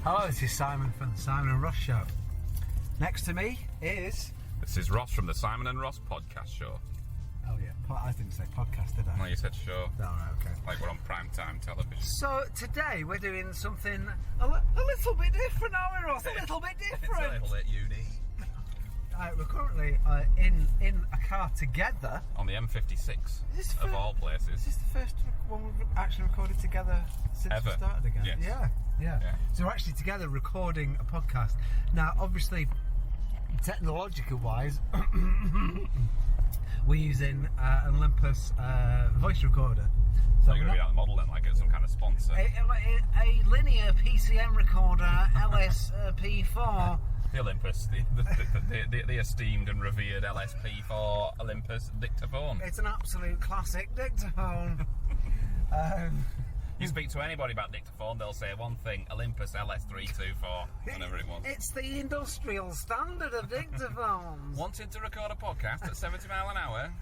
Hello, this is Simon from the Simon and Ross Show. Next to me is... This is Ross from the Simon and Ross podcast show. Oh yeah, I didn't say podcast, did I? No, you said show. Oh, right, okay. Like we're on prime time television. So today we're doing something a little bit different, aren't we, Ross? A little bit different. It's a little bit unique. We're currently in a car together. On the M56, of all places. Is this the first one we've actually recorded together since Ever. we started again? Yes. Yeah. So we're actually together recording a podcast. Now, obviously, technological wise, we're using an Olympus voice recorder. So you're going to be out the model then, like it's some kind of sponsor. A linear PCM recorder, LSP4. The Olympus, the esteemed and revered LSP4 Olympus dictaphone. It's an absolute classic dictaphone. You speak to anybody about dictaphone, they'll say one thing: Olympus LS324, whatever it was. It's the industrial standard of dictaphones. Wanted to record a podcast at 70 mile an hour?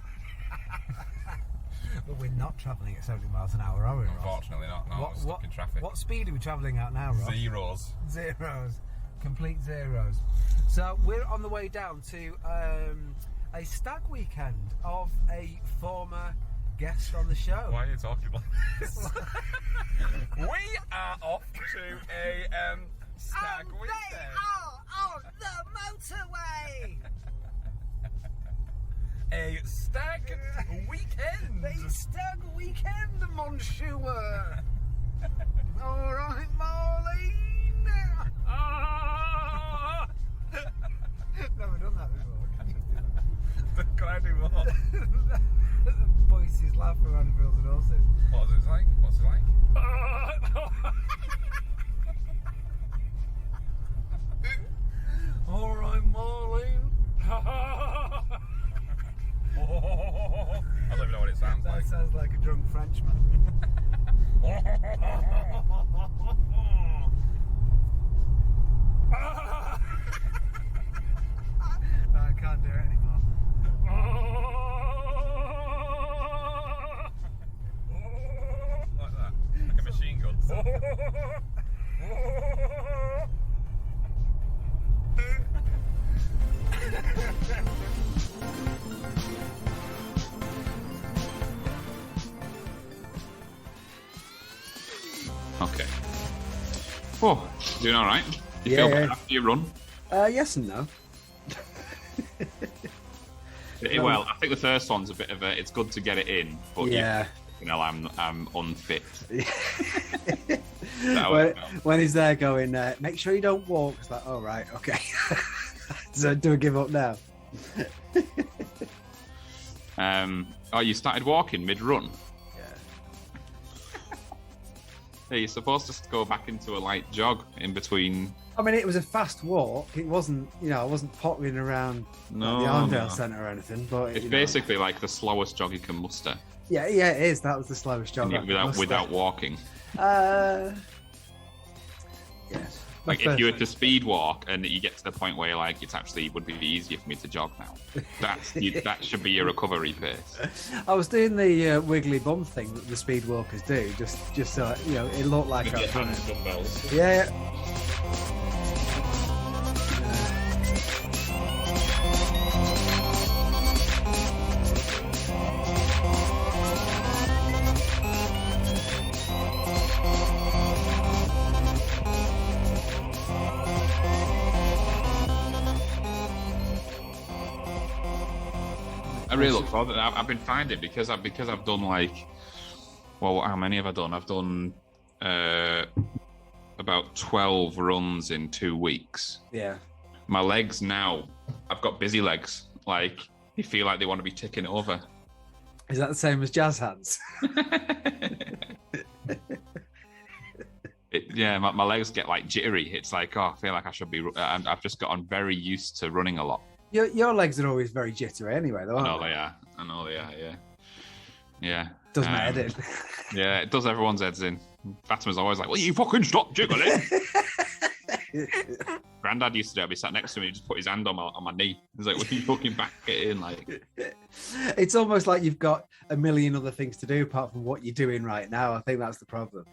But we're not travelling at 70 miles an hour, are we, Ross? Unfortunately not. No, we're stuck in traffic. What speed are we travelling at now, Ross? Zeros. Zeros. Complete zeros. So we're on the way down to a stag weekend of a former guest on the show. Why are you talking like this? We are off to a stag weekend. They are on the motorway. A stag weekend. A stag weekend, monsieur. All right, Marlene. Never done that before. Can you do that? Can I do more? Voices laughing around the fields and horses. What's it like? What's it like? All right, Marlene. I don't even know what it sounds like. That sounds like a drunk Frenchman. No, I can't do it anymore. Like that. Like a machine gun. Okay. Oh, doing all right? You feel better after your run? Yes and no. Well, I think the first one's a bit of a. It's good to get it in, but Yeah. you know, I'm unfit. When he's there going, make sure you don't walk. It's like, oh, right, okay. So do I give up now? Oh, you started walking mid-run. Yeah. Yeah, you're supposed to go back into a light jog in between. I mean, it was a fast walk. It wasn't, I wasn't pottering around the Arndale Centre or anything. But It's basically like the slowest jog you can muster. Yeah, it is. That was the slowest jog without walking. Yes. Like if you were to speed walk and you get to the point where you're like, it would be easier for me to jog now. That should be your recovery pace. I was doing the wiggly bum thing that the speed walkers do, just so it looked like I was running. Dumbbells. Yeah. I really look forward to it. I've been finding because I've done how many have I done? I've done about 12 runs in 2 weeks. Yeah. My legs now, I've got busy legs. Like they feel like they want to be ticking over. Is that the same as jazz hands? My legs get like jittery. It's like, I feel like I should be. I've just gotten very used to running a lot. Your legs are always very jittery anyway, though, I aren't know they are. I know they are, yeah. Yeah. Does my head in. Yeah, it does everyone's heads in. Fatima's always like, well, you fucking stop jiggling. Grandad used to do it. He sat next to me, he just put his hand on my knee. He's like, well, you fucking back it in. Like, it's almost like you've got a million other things to do apart from what you're doing right now. I think that's the problem.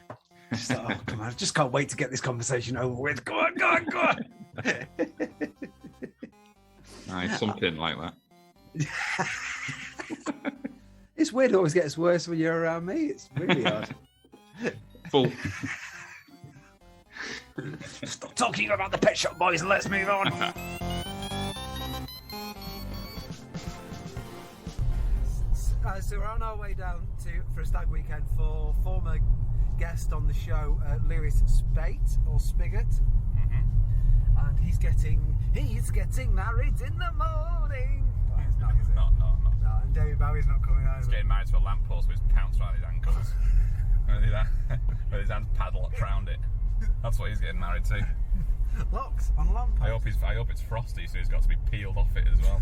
Just like, oh, come on, I just can't wait to get this conversation over with. Go on, go on, go on. Aye, something like that. It's weird. It always gets worse when you're around me. It's really odd. Full. Stop talking about the Pet Shop Boys and let's move on. So we're on our way down for a stag weekend for former guest on the show, Lewis Spate or Spigot, and he's getting married in the morning. Oh, it's not, is it? No. No, and David Bowie's not coming either. He's getting married to a lamppost with his pants around his ankles. With his hands padlocked round it. That's what he's getting married to. Locks on lamp. I hope it's frosty, so he's got to be peeled off it as well.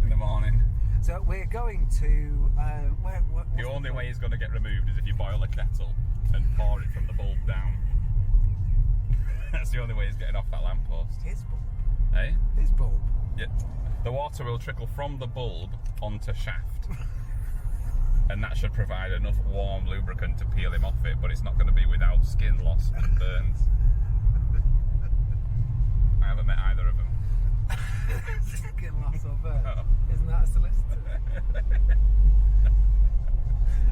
In the morning. So we're going to The only way he's going to get removed is if you boil a kettle and pour it from the bulb down. That's the only way he's getting off that lamppost. His bulb. Eh? His bulb. Yeah. The water will trickle from the bulb onto shaft. And that should provide enough warm lubricant to peel him off it, but it's not going to be without skin loss and burns. I haven't met either of them. Skin loss or burn. Oh. Isn't that a solicitor?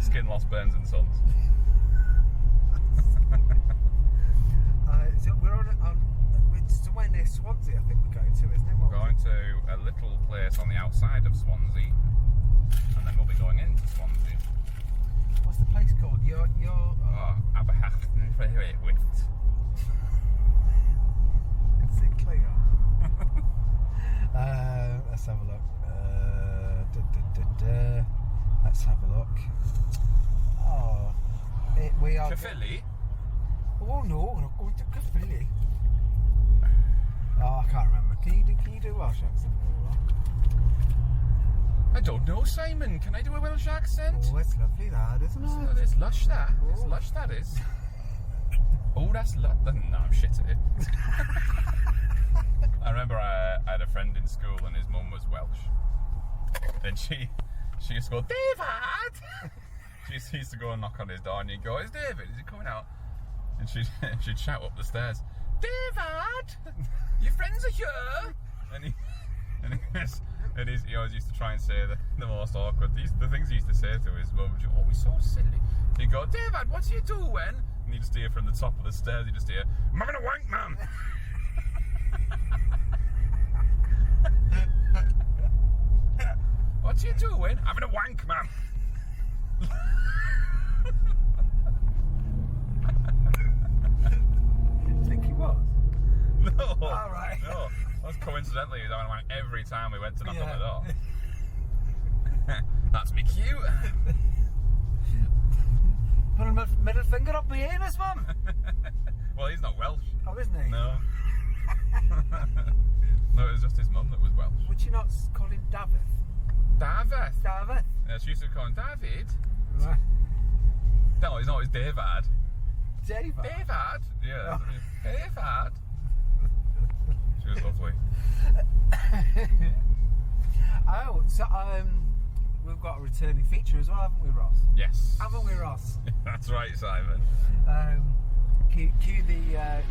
Skin loss, burns and sons. So we're on it's somewhere near Swansea, I think we're going to, isn't it? We're going to a little place on the outside of Swansea, and then we'll be going into Swansea. What's the place called? Your Aberhachten Verheerwicht. Is it clear? Let's have a look. Let's have a look. Oh, we are. Caerphilly? Oh no, we're not going to Caerphilly. Oh, I can't remember. Can you do Welsh accent? I don't know, Simon. Can I do a Welsh accent? Oh, it's lovely, that isn't it? Oh, it's lush, that. It's lush, that is. Oh, that's lush. No, I'm shit at it. I remember I had a friend in school and his mum was Welsh. And she used to go, David! She used to go and knock on his door and he'd go, is David? Is he coming out? And she'd shout up the stairs, David! Your friends are here! And he always used to try and say the most awkward, the things he used to say to his mum, oh, we're so silly. He'd go, David, what are you doing? And he'd just hear from the top of the stairs, he'd just hear, I'm having a wank, man! What are you doing? Having a wank, man! I think he was. No! Alright. No. That's coincidentally, he was having a wank every time we went to knock on the door. That's me cute. Put a middle finger up my anus, mum. Well, he's not Welsh. Oh, isn't he? No. No, it was just his mum that was Welsh. Would you not call him David? David. David? Yeah, she used to call him David. Right. No, he's not. It's David. David? David. Yeah. Oh. David. She was lovely. Oh, so we've got a returning feature as well, haven't we, Ross? Yes. Haven't we, Ross? That's right, Simon. Cue the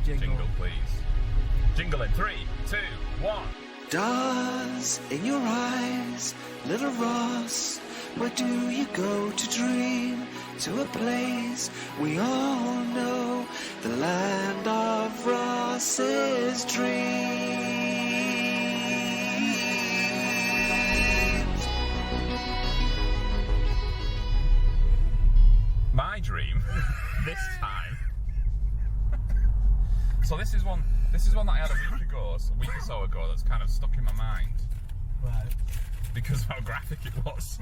jingle. Jingle, please. Jingle in 3, 2, 1. Stars in your eyes, little Ross. Where do you go to dream? To a place we all know, the land of Ross's dreams. My dream this time. So this is one that I had a week or so ago that's kind of stuck in my mind. Right. Because of how graphic it was.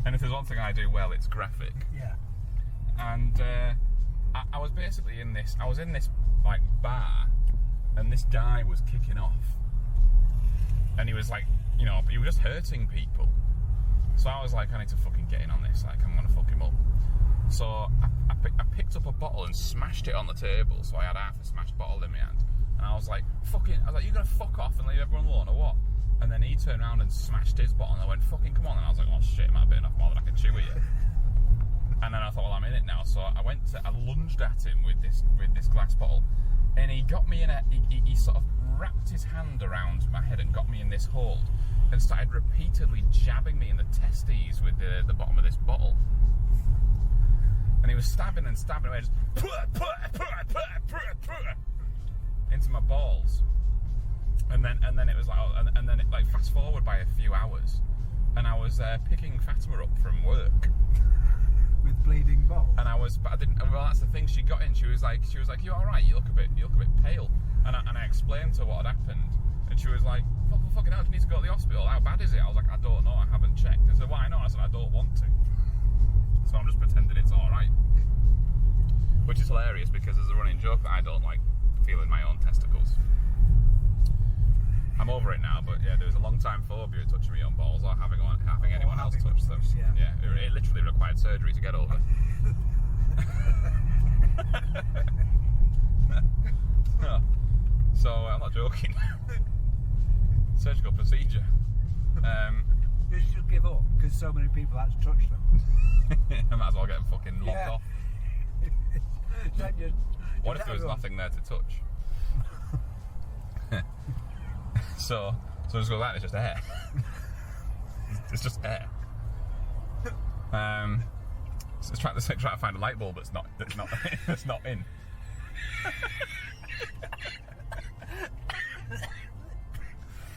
And if there's one thing I do well, it's graphic. Yeah. And I was basically in this like bar, and this guy was kicking off. And he was like, he was just hurting people. So I was like, I need to fucking get in on this, like I'm gonna fuck him up. So I picked up a bottle and smashed it on the table, so I had half a smashed bottle in my hand. And I was like, you gonna fuck off and leave everyone alone or what? And then he turned around and smashed his bottle and I went, fucking come on. And I was like, oh shit, it might be enough more than I can chew with you. And then I thought, well, I'm in it now. So I lunged at him with this glass bottle, and he got me in he sort of wrapped his hand around my head and got me in this hold, and started repeatedly jabbing me in the testes with the bottom of this bottle. And he was stabbing and stabbing away, just into my balls. And then it was like, and then it like fast forward by a few hours, and I was picking Fatima up from work with bleeding balls. And but I didn't. Well, that's the thing. She got in. She was like, "You all right? You look a bit pale." And I explained to her what had happened, and she was like, "Fucking hell, do you need to go to the hospital? How bad is it?" I was like, "I don't know. I haven't checked." I said, "Why not?" I said, "I don't want to." So I'm just pretending it's all right, which is hilarious because there's a running joke that I don't like feeling my own testicles. I'm over it now, but yeah, there was a long time phobia of touching my own balls or having anyone else touch them. Yeah. It literally required surgery to get over. So I'm not joking. Surgical procedure. You should give up because so many people had to touch them. I might as well get them fucking locked off. What if there was nothing there to touch? So just go like, it's just air. It's just air. So try to find a light bulb that's not in.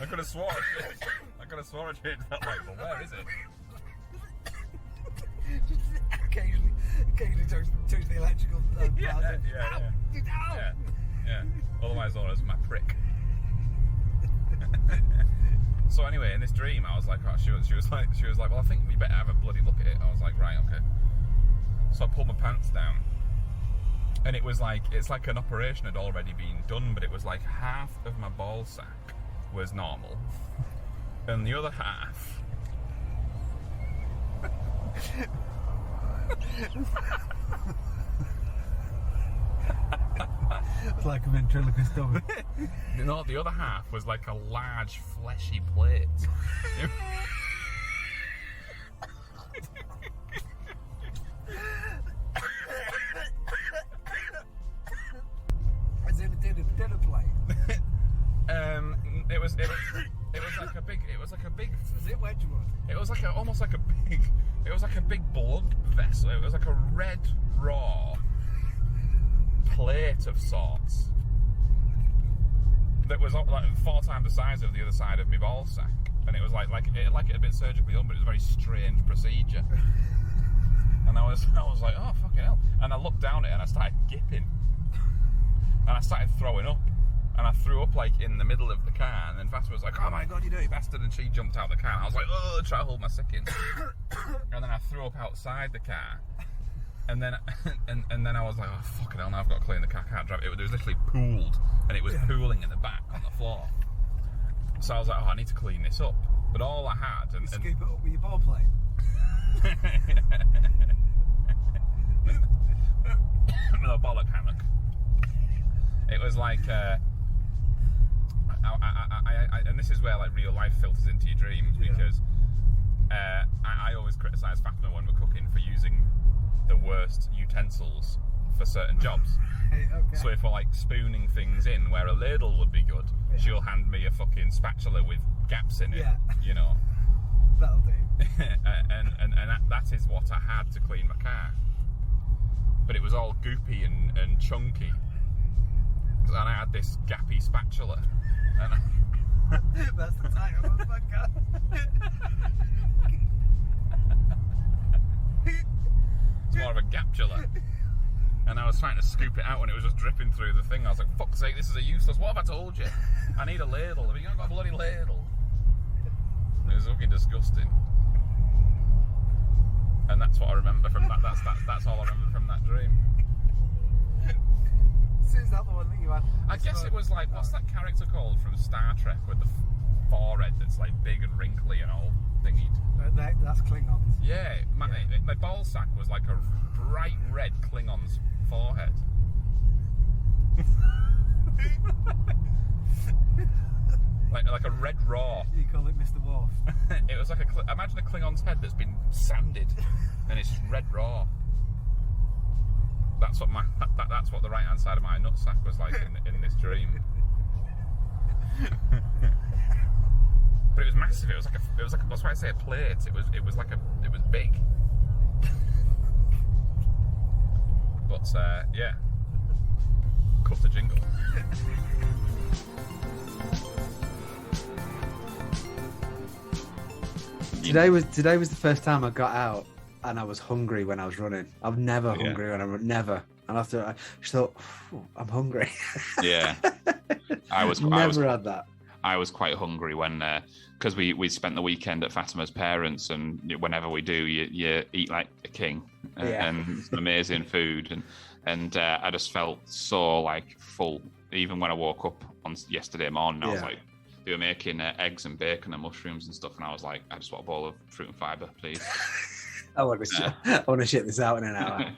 I could have sworn I changed that light bulb. Where is it? Occasionally touch the electrical Yeah. Otherwise known as my prick. So anyway, in this dream, I was like, oh, she was like, well, I think we better have a bloody look at it. I was like, right, okay. So I pulled my pants down, and it's like an operation had already been done, but it was like half of my ball sack was normal, and the other half. It's like a ventriloquist dummy. No, the other half was like a large fleshy plate. As in a dinner plate. It was like a big. Was it Wedgwood? It was like almost like a big. It was like a big blood vessel. It was like a red raw plate of sorts that was like 4 times the size of the other side of my ball sack, and it was like it had been surgically done, but it was a very strange procedure. And I was like, oh fucking hell! And I looked down at it and I started gipping, and I started throwing up, and I threw up like in the middle of the car, and then Fatima was like, oh my god, you dirty bastard, and she jumped out the car, and I was like, oh, try to hold my sick in. And then I threw up outside the car. And then I was like, oh fucking hell! Now I've got to clean the car. I can't drive it. It was literally pooled, and it was pooling in the back on the floor. So I was like, oh, I need to clean this up. But all I had, and scoop it up with your ball plate. No bollock hammock. It was like, and this is where like real life filters into your dreams, because I always criticise Fatima when we're cooking for using the worst utensils for certain jobs. Okay. So if we're like spooning things in where a ladle would be good, she'll hand me a fucking spatula with gaps in it, you know. That'll do. and that is what I had to clean my car. But it was all goopy and chunky. And I had this gappy spatula. And That's the title of the podcast. It's more of a gaptula. And I was trying to scoop it out when it was just dripping through the thing. I was like, fuck's sake, this is a useless. What have I told you? I need a ladle. Have you got a bloody ladle? It was looking disgusting. And that's what I remember from that. That's all I remember from that dream. So is that the one that you had? I guess it was like, what's that character called from Star Trek with the forehead that's like big and wrinkly and all thingied? That's Klingons. Yeah, my ball sack was like a bright red Klingon's forehead. like a red raw. You call it Mr. Worf. It was like imagine a Klingon's head that's been sanded and it's just red raw. That's what the right hand side of my nutsack was like in this dream. But it was massive. It was like that's why I say a plate. It was big. But yeah, cut the jingle. Today was the first time I got out, and I was hungry when I was running. I'm never hungry when I run, never. And after I just thought, I'm hungry. Yeah, I was had that. I was quite hungry when because we spent the weekend at Fatima's parents, and whenever we do, you eat like a king, and some amazing food, and I just felt so like full. Even when I woke up on yesterday morning, I was like, they were making eggs and bacon and mushrooms and stuff, and I was like, I just want a bowl of fruit and fibre, please. I want to shit this out in an hour.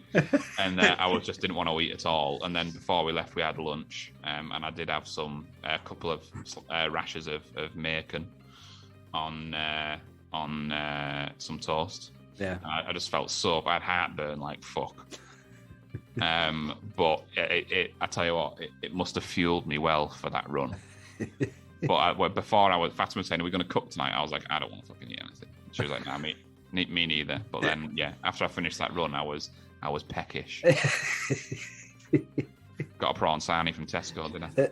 And I just didn't want to eat at all. And then before we left, we had lunch, and I did have a couple of rashers of bacon on some toast. Yeah, I just felt so. I had heartburn like fuck. But I tell you what, it must have fueled me well for that run. But before Fatima was saying, "Are we going to cook tonight?" I was like, "I don't want to fucking eat anything." She was like, "Nah, me neither." But then, after I finished that run, I was peckish. Got a prawn sarnie from Tesco, didn't I?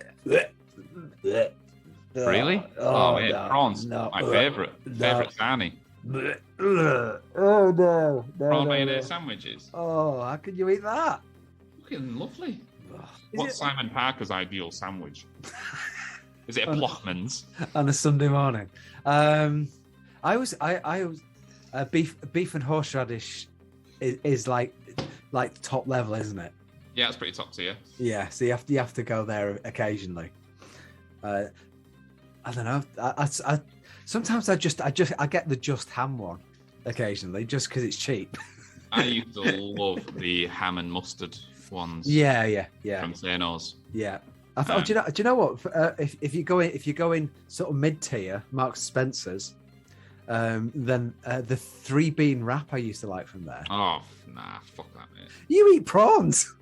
Really? Oh, mate, prawns, my favourite sarnie. Oh no! Prawn mayonnaise sandwiches. Oh, how could you eat that? Fucking lovely. What's Simon Parker's ideal sandwich? Is it a Plochman's? On a Sunday morning. I was beef and horseradish is like top level, isn't it? Yeah, it's pretty top tier. Yeah, so you have to go there occasionally. I don't know. I sometimes I get the just ham one occasionally just because it's cheap. I used to love the ham and mustard ones. Yeah. From Zeno's. Yeah. I thought, do you know what? If you go in sort of mid tier, Marks and Spencer's, then the 3-bean wrap I used to like from there. Oh nah, fuck that, mate. You eat prawns.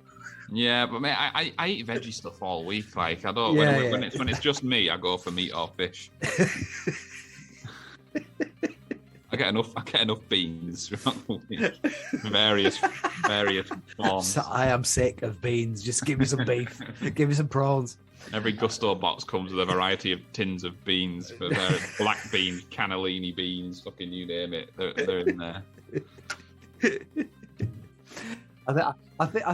Yeah, but mate, I eat veggie stuff all week. Like I don't. When it's just me, I go for meat or fish. I get enough beans throughout the week. Various forms. So I am sick of beans. Just give me some beef. Give me some prawns. Every Gusto box comes with a variety of tins of beans. For black beans, cannellini beans, fucking you name it. They're in there. I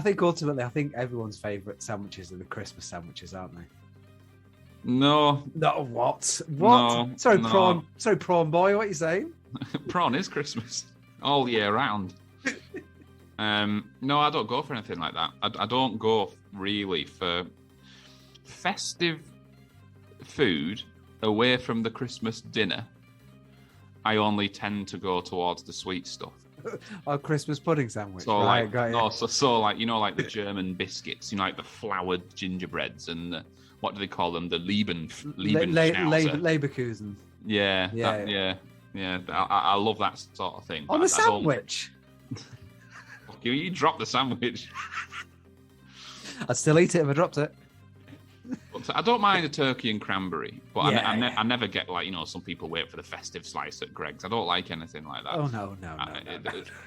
think ultimately, everyone's favourite sandwiches are the Christmas sandwiches, aren't they? No. No, what? No, Sorry, prawn boy, what are you saying? Prawn is Christmas all year round. No, I don't go for anything like that. I don't go really for festive food away from the Christmas dinner. I only tend to go towards the sweet stuff. A Christmas pudding sandwich. So right, like, like the German biscuits, like the floured gingerbreads and what do they call them? The Leberkusen. Yeah. I love that sort of thing. On a sandwich. You drop the sandwich. I'd still eat it if I dropped it. But I don't mind a turkey and cranberry, but I never get some people wait for the festive slice at Greg's. I don't like anything like that. Oh no.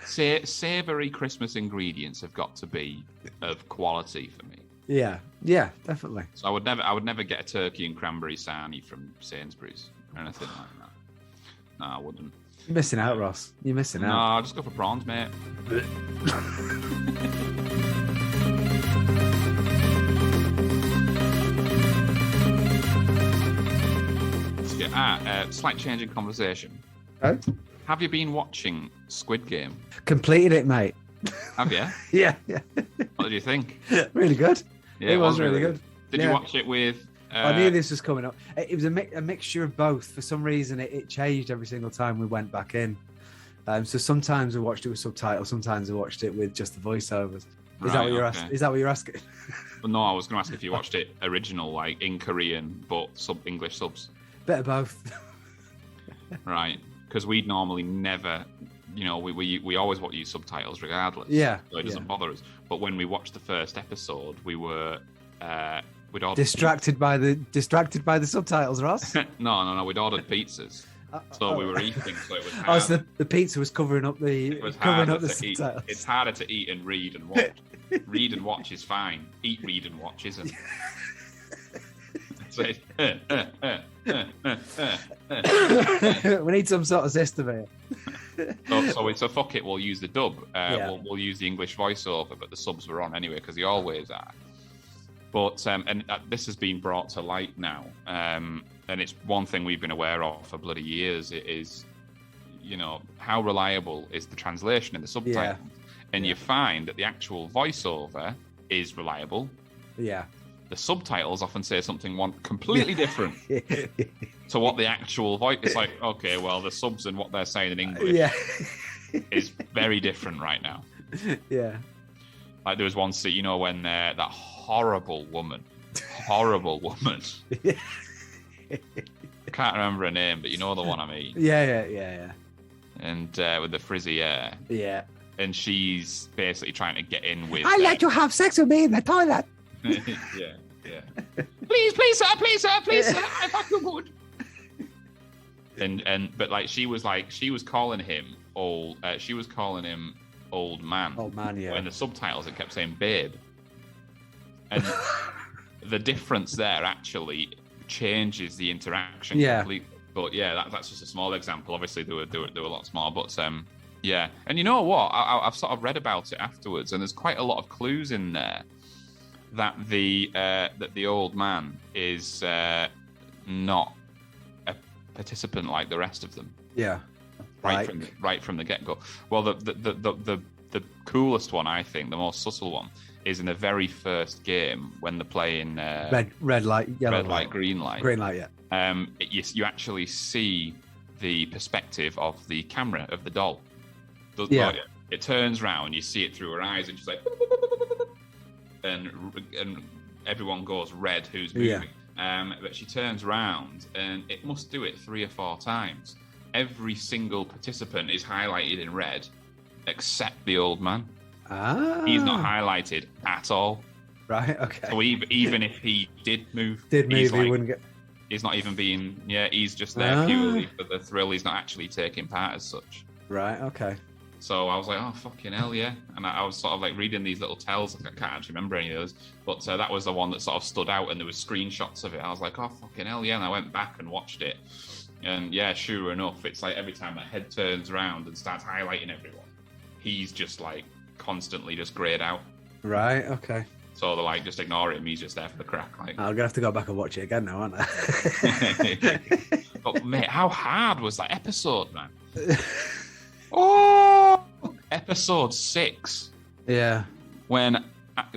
Savoury Christmas ingredients have got to be of quality for me. Yeah, definitely. So I would never get a turkey and cranberry sarnie from Sainsbury's or anything like that. No, I wouldn't. You're missing out, Ross. You're missing out. No, I'll just go for prawns, mate. Slight change in conversation. Oh? Have you been watching Squid Game? Completed it, mate. Have you? Yeah. What did you think? Really good. Yeah, it was really good. Did you watch it with... I knew this was coming up. It was a mixture of both. For some reason, it changed every single time we went back in. So sometimes we watched it with subtitles, sometimes we watched it with just the voiceovers. Is that what you're asking? Well, no, I was going to ask if you watched it original, like in Korean, but English subs. Bit of both. Right, because we'd normally never you know, we always want to use subtitles regardless. Yeah. So it doesn't bother us. But when we watched the first episode, we were we'd ordered distracted by the subtitles, Ross. no, we'd ordered pizzas. So we were eating, so it was hard. Oh, so the pizza was covering up the subtitles. It's harder to eat and read and watch. Read and watch is fine. Eat, read, and watch isn't. So we need some sort of system here. So fuck it, we'll use the dub. We'll use the English voiceover, but the subs were on anyway because they always are. But this has been brought to light now, and it's one thing we've been aware of for bloody years. It is, you know, how reliable is the translation in the subtitles, and you find that the actual voiceover is reliable. Yeah. The subtitles often say something completely different to what the actual voice. It's like, okay, well, the subs and what they're saying in English is very different right now. Yeah. Like there was one scene, you know, when that horrible woman. Can't remember her name, but you know the one I mean. Yeah. And with the frizzy hair. Yeah. And she's basically trying to get in with. I'd like to have sex with me in the toilet. yeah. Please, sir, if I could. But like she was calling him old. She was calling him old man. Old man, yeah. In the subtitles, it kept saying babe. And the difference there actually changes the interaction completely. But yeah, that's just a small example. Obviously, they were a lot smaller, but yeah. And you know what? I've sort of read about it afterwards, and there's quite a lot of clues in there that the old man is not a participant like the rest of them. Yeah. Right from the get-go. Well, the coolest one, I think, the most subtle one, is in the very first game when they're playing red light, yellow red light, green light. Green light, yeah. You actually see the perspective of the camera of the doll. It turns round, you see it through her eyes, and she's like, and everyone goes red. Who's moving? But she turns round, and it must do it 3 or 4 times. Every single participant is highlighted in red, except the old man. He's not highlighted at all. Right. Okay. So even if he did move, he wouldn't get. He's not even being. Yeah, he's just there purely for the thrill. He's not actually taking part as such. Right. Okay. So I was like, oh, fucking hell, yeah. And I was sort of like reading these little tells. I can't actually remember any of those. But that was the one that sort of stood out, and there was screenshots of it. I was like, oh, fucking hell, yeah. And I went back and watched it. And yeah, sure enough, it's like every time that head turns around and starts highlighting everyone, he's just like constantly just grayed out. Right, okay. So they're like, just ignore him. He's just there for the crack. Like, I'm going to have to go back and watch it again now, aren't I? But mate, how hard was that episode, man? Oh, episode 6. Yeah. When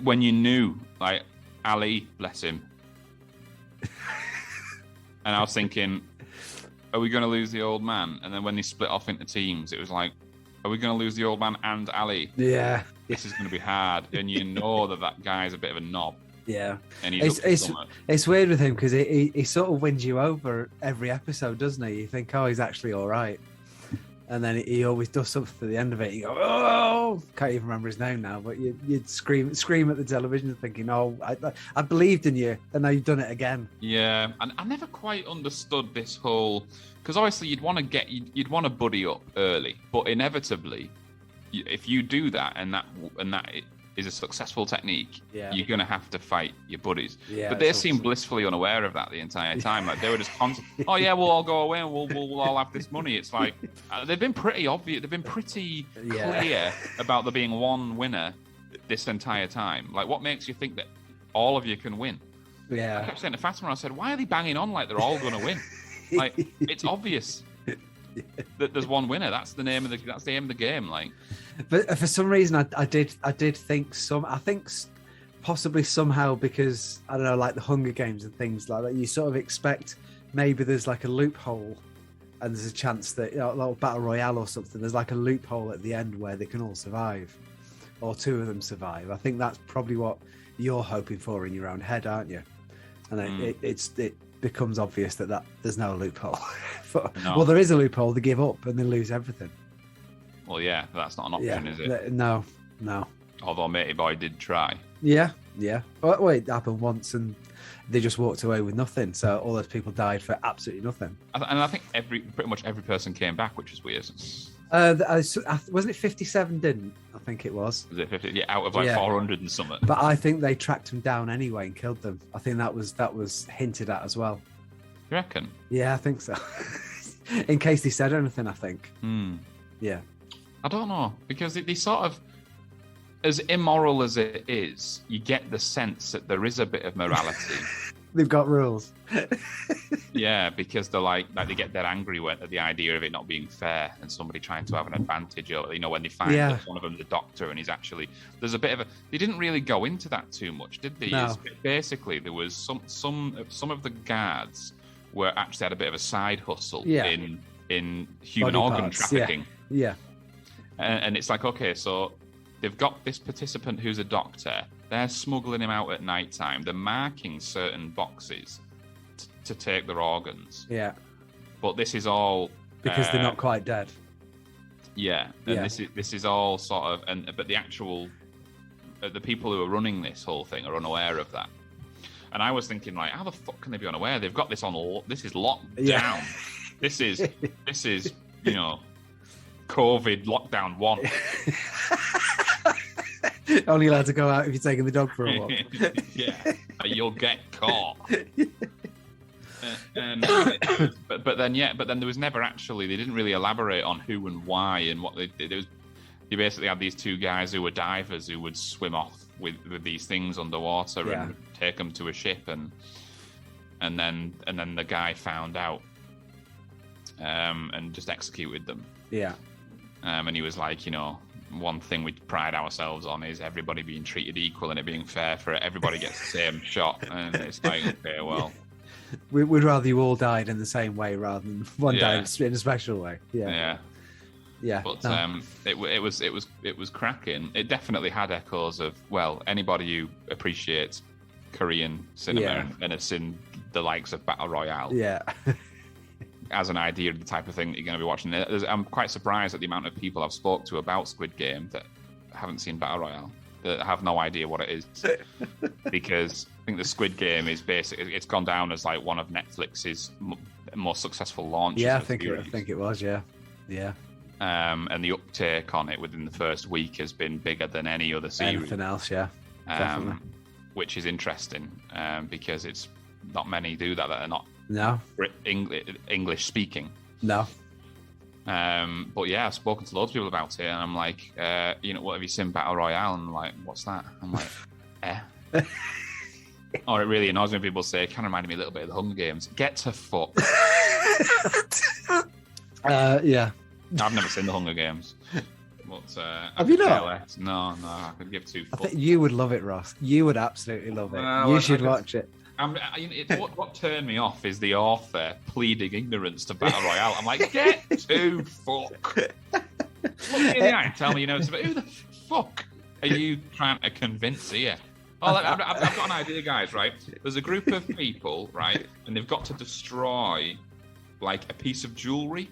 you knew, like, Ali, bless him. And I was thinking, are we going to lose the old man? And then when they split off into teams, it was like, are we going to lose the old man and Ali? Yeah. This is going to be hard. And you know that guy's a bit of a knob. Yeah. And it's weird with him because he sort of wins you over every episode, doesn't he? You think, oh, he's actually all right. And then he always does something at the end of it. You go, oh, can't even remember his name now. But you'd scream at the television thinking, oh, I believed in you. And now you've done it again. Yeah. And I never quite understood this whole... Because obviously you'd want to buddy up early. But inevitably, if you do that and that is a successful technique, you're going to have to fight your buddies. Yeah, but they seem blissfully unaware of that the entire time. Like they were just constantly, oh yeah, we'll all go away and we'll all have this money. It's like they've been pretty obvious. They've been pretty clear about there being one winner this entire time. Like, what makes you think that all of you can win? Yeah. I kept saying to Fatima, I said, why are they banging on like they're all going to win? Like, it's obvious that there's one winner. That's the aim of the game. Like. But for some reason, I did think possibly somehow because I don't know, like the Hunger Games and things like that. You sort of expect maybe there's like a loophole, and there's a chance that like battle royale or something. There's like a loophole at the end where they can all survive, or 2 of them survive. I think that's probably what you're hoping for in your own head, aren't you? And then it becomes obvious that there's no loophole. Well, there is a loophole. They give up and they lose everything. Well, yeah, that's not an option, is it? No. Although Matey Boy did try. Yeah. Well, it happened once, and they just walked away with nothing. So all those people died for absolutely nothing. And I think pretty much every person came back, which is weird. Wasn't it 57 didn't? I think it was. Was it 50? Yeah, out of like 400 and something. But I think they tracked them down anyway and killed them. I think that was hinted at as well. You reckon? Yeah, I think so. In case they said anything, I think. Yeah. I don't know, because they sort of, as immoral as it is, you get the sense that there is a bit of morality. They've got rules. Yeah, because they're like they get dead angry at the idea of it not being fair and somebody trying to have an advantage. Or when they find that one of them's a doctor and he's actually, there's a bit of a. They didn't really go into that too much, did they? No. Basically, there was some of the guards were actually had a bit of a side hustle in human Body organ parts, trafficking. Yeah. And it's like, okay, so they've got this participant who's a doctor. They're smuggling him out at night time. They're marking certain boxes to take their organs. Yeah. But this is all Because they're not quite dead. Yeah, and this is all sort of, but the actual the people who are running this whole thing are unaware of that. And I was thinking, like, how the fuck can they be unaware? They've got this on. This is locked down. This is COVID lockdown 1. Only allowed to go out if you're taking the dog for a walk. Yeah, you'll get caught. But then there was never actually. They didn't really elaborate on who and why and what they did. You basically had these two guys who were divers who would swim off with these things underwater and take them to a ship, and then the guy found out and just executed them. Yeah. And he was like, one thing we pride ourselves on is everybody being treated equal and it being fair for it. Everybody gets the same shot, and it's like, okay, well, we'd rather you all died in the same way rather than one died in a special way. Yeah. But it was cracking. It definitely had echoes of, well, anybody who appreciates Korean cinema and has seen the likes of Battle Royale. Yeah. As an idea of the type of thing that you're going to be watching. I'm quite surprised at the amount of people I've spoke to about Squid Game that haven't seen Battle Royale, that have no idea what it is. Because I think the Squid Game is basically, it's gone down as like one of Netflix's most successful launches. Yeah, I think it was, yeah. And the uptake on it within the first week has been bigger than any other series. Anything else, yeah. Definitely. Which is interesting because it's not many do that are not English speaking. No. But yeah, I've spoken to loads of people about it, and I'm like, what have you seen Battle Royale? And I'm like, what's that? I'm like, Or it really annoys me when people say, it kind of reminded me a little bit of the Hunger Games. Get to fuck. Yeah. I've never seen the Hunger Games. But, have you not? No, I could give two fucks. I think you would love it, Ross. You would absolutely love it. You should watch it. What turned me off is the author pleading ignorance to Battle Royale. I'm like, get to fuck. Look me in the eye and tell me you know. Who the fuck are you trying to convince here? I've got an idea, guys, right? There's a group of people, right, and they've got to destroy, like, a piece of jewellery.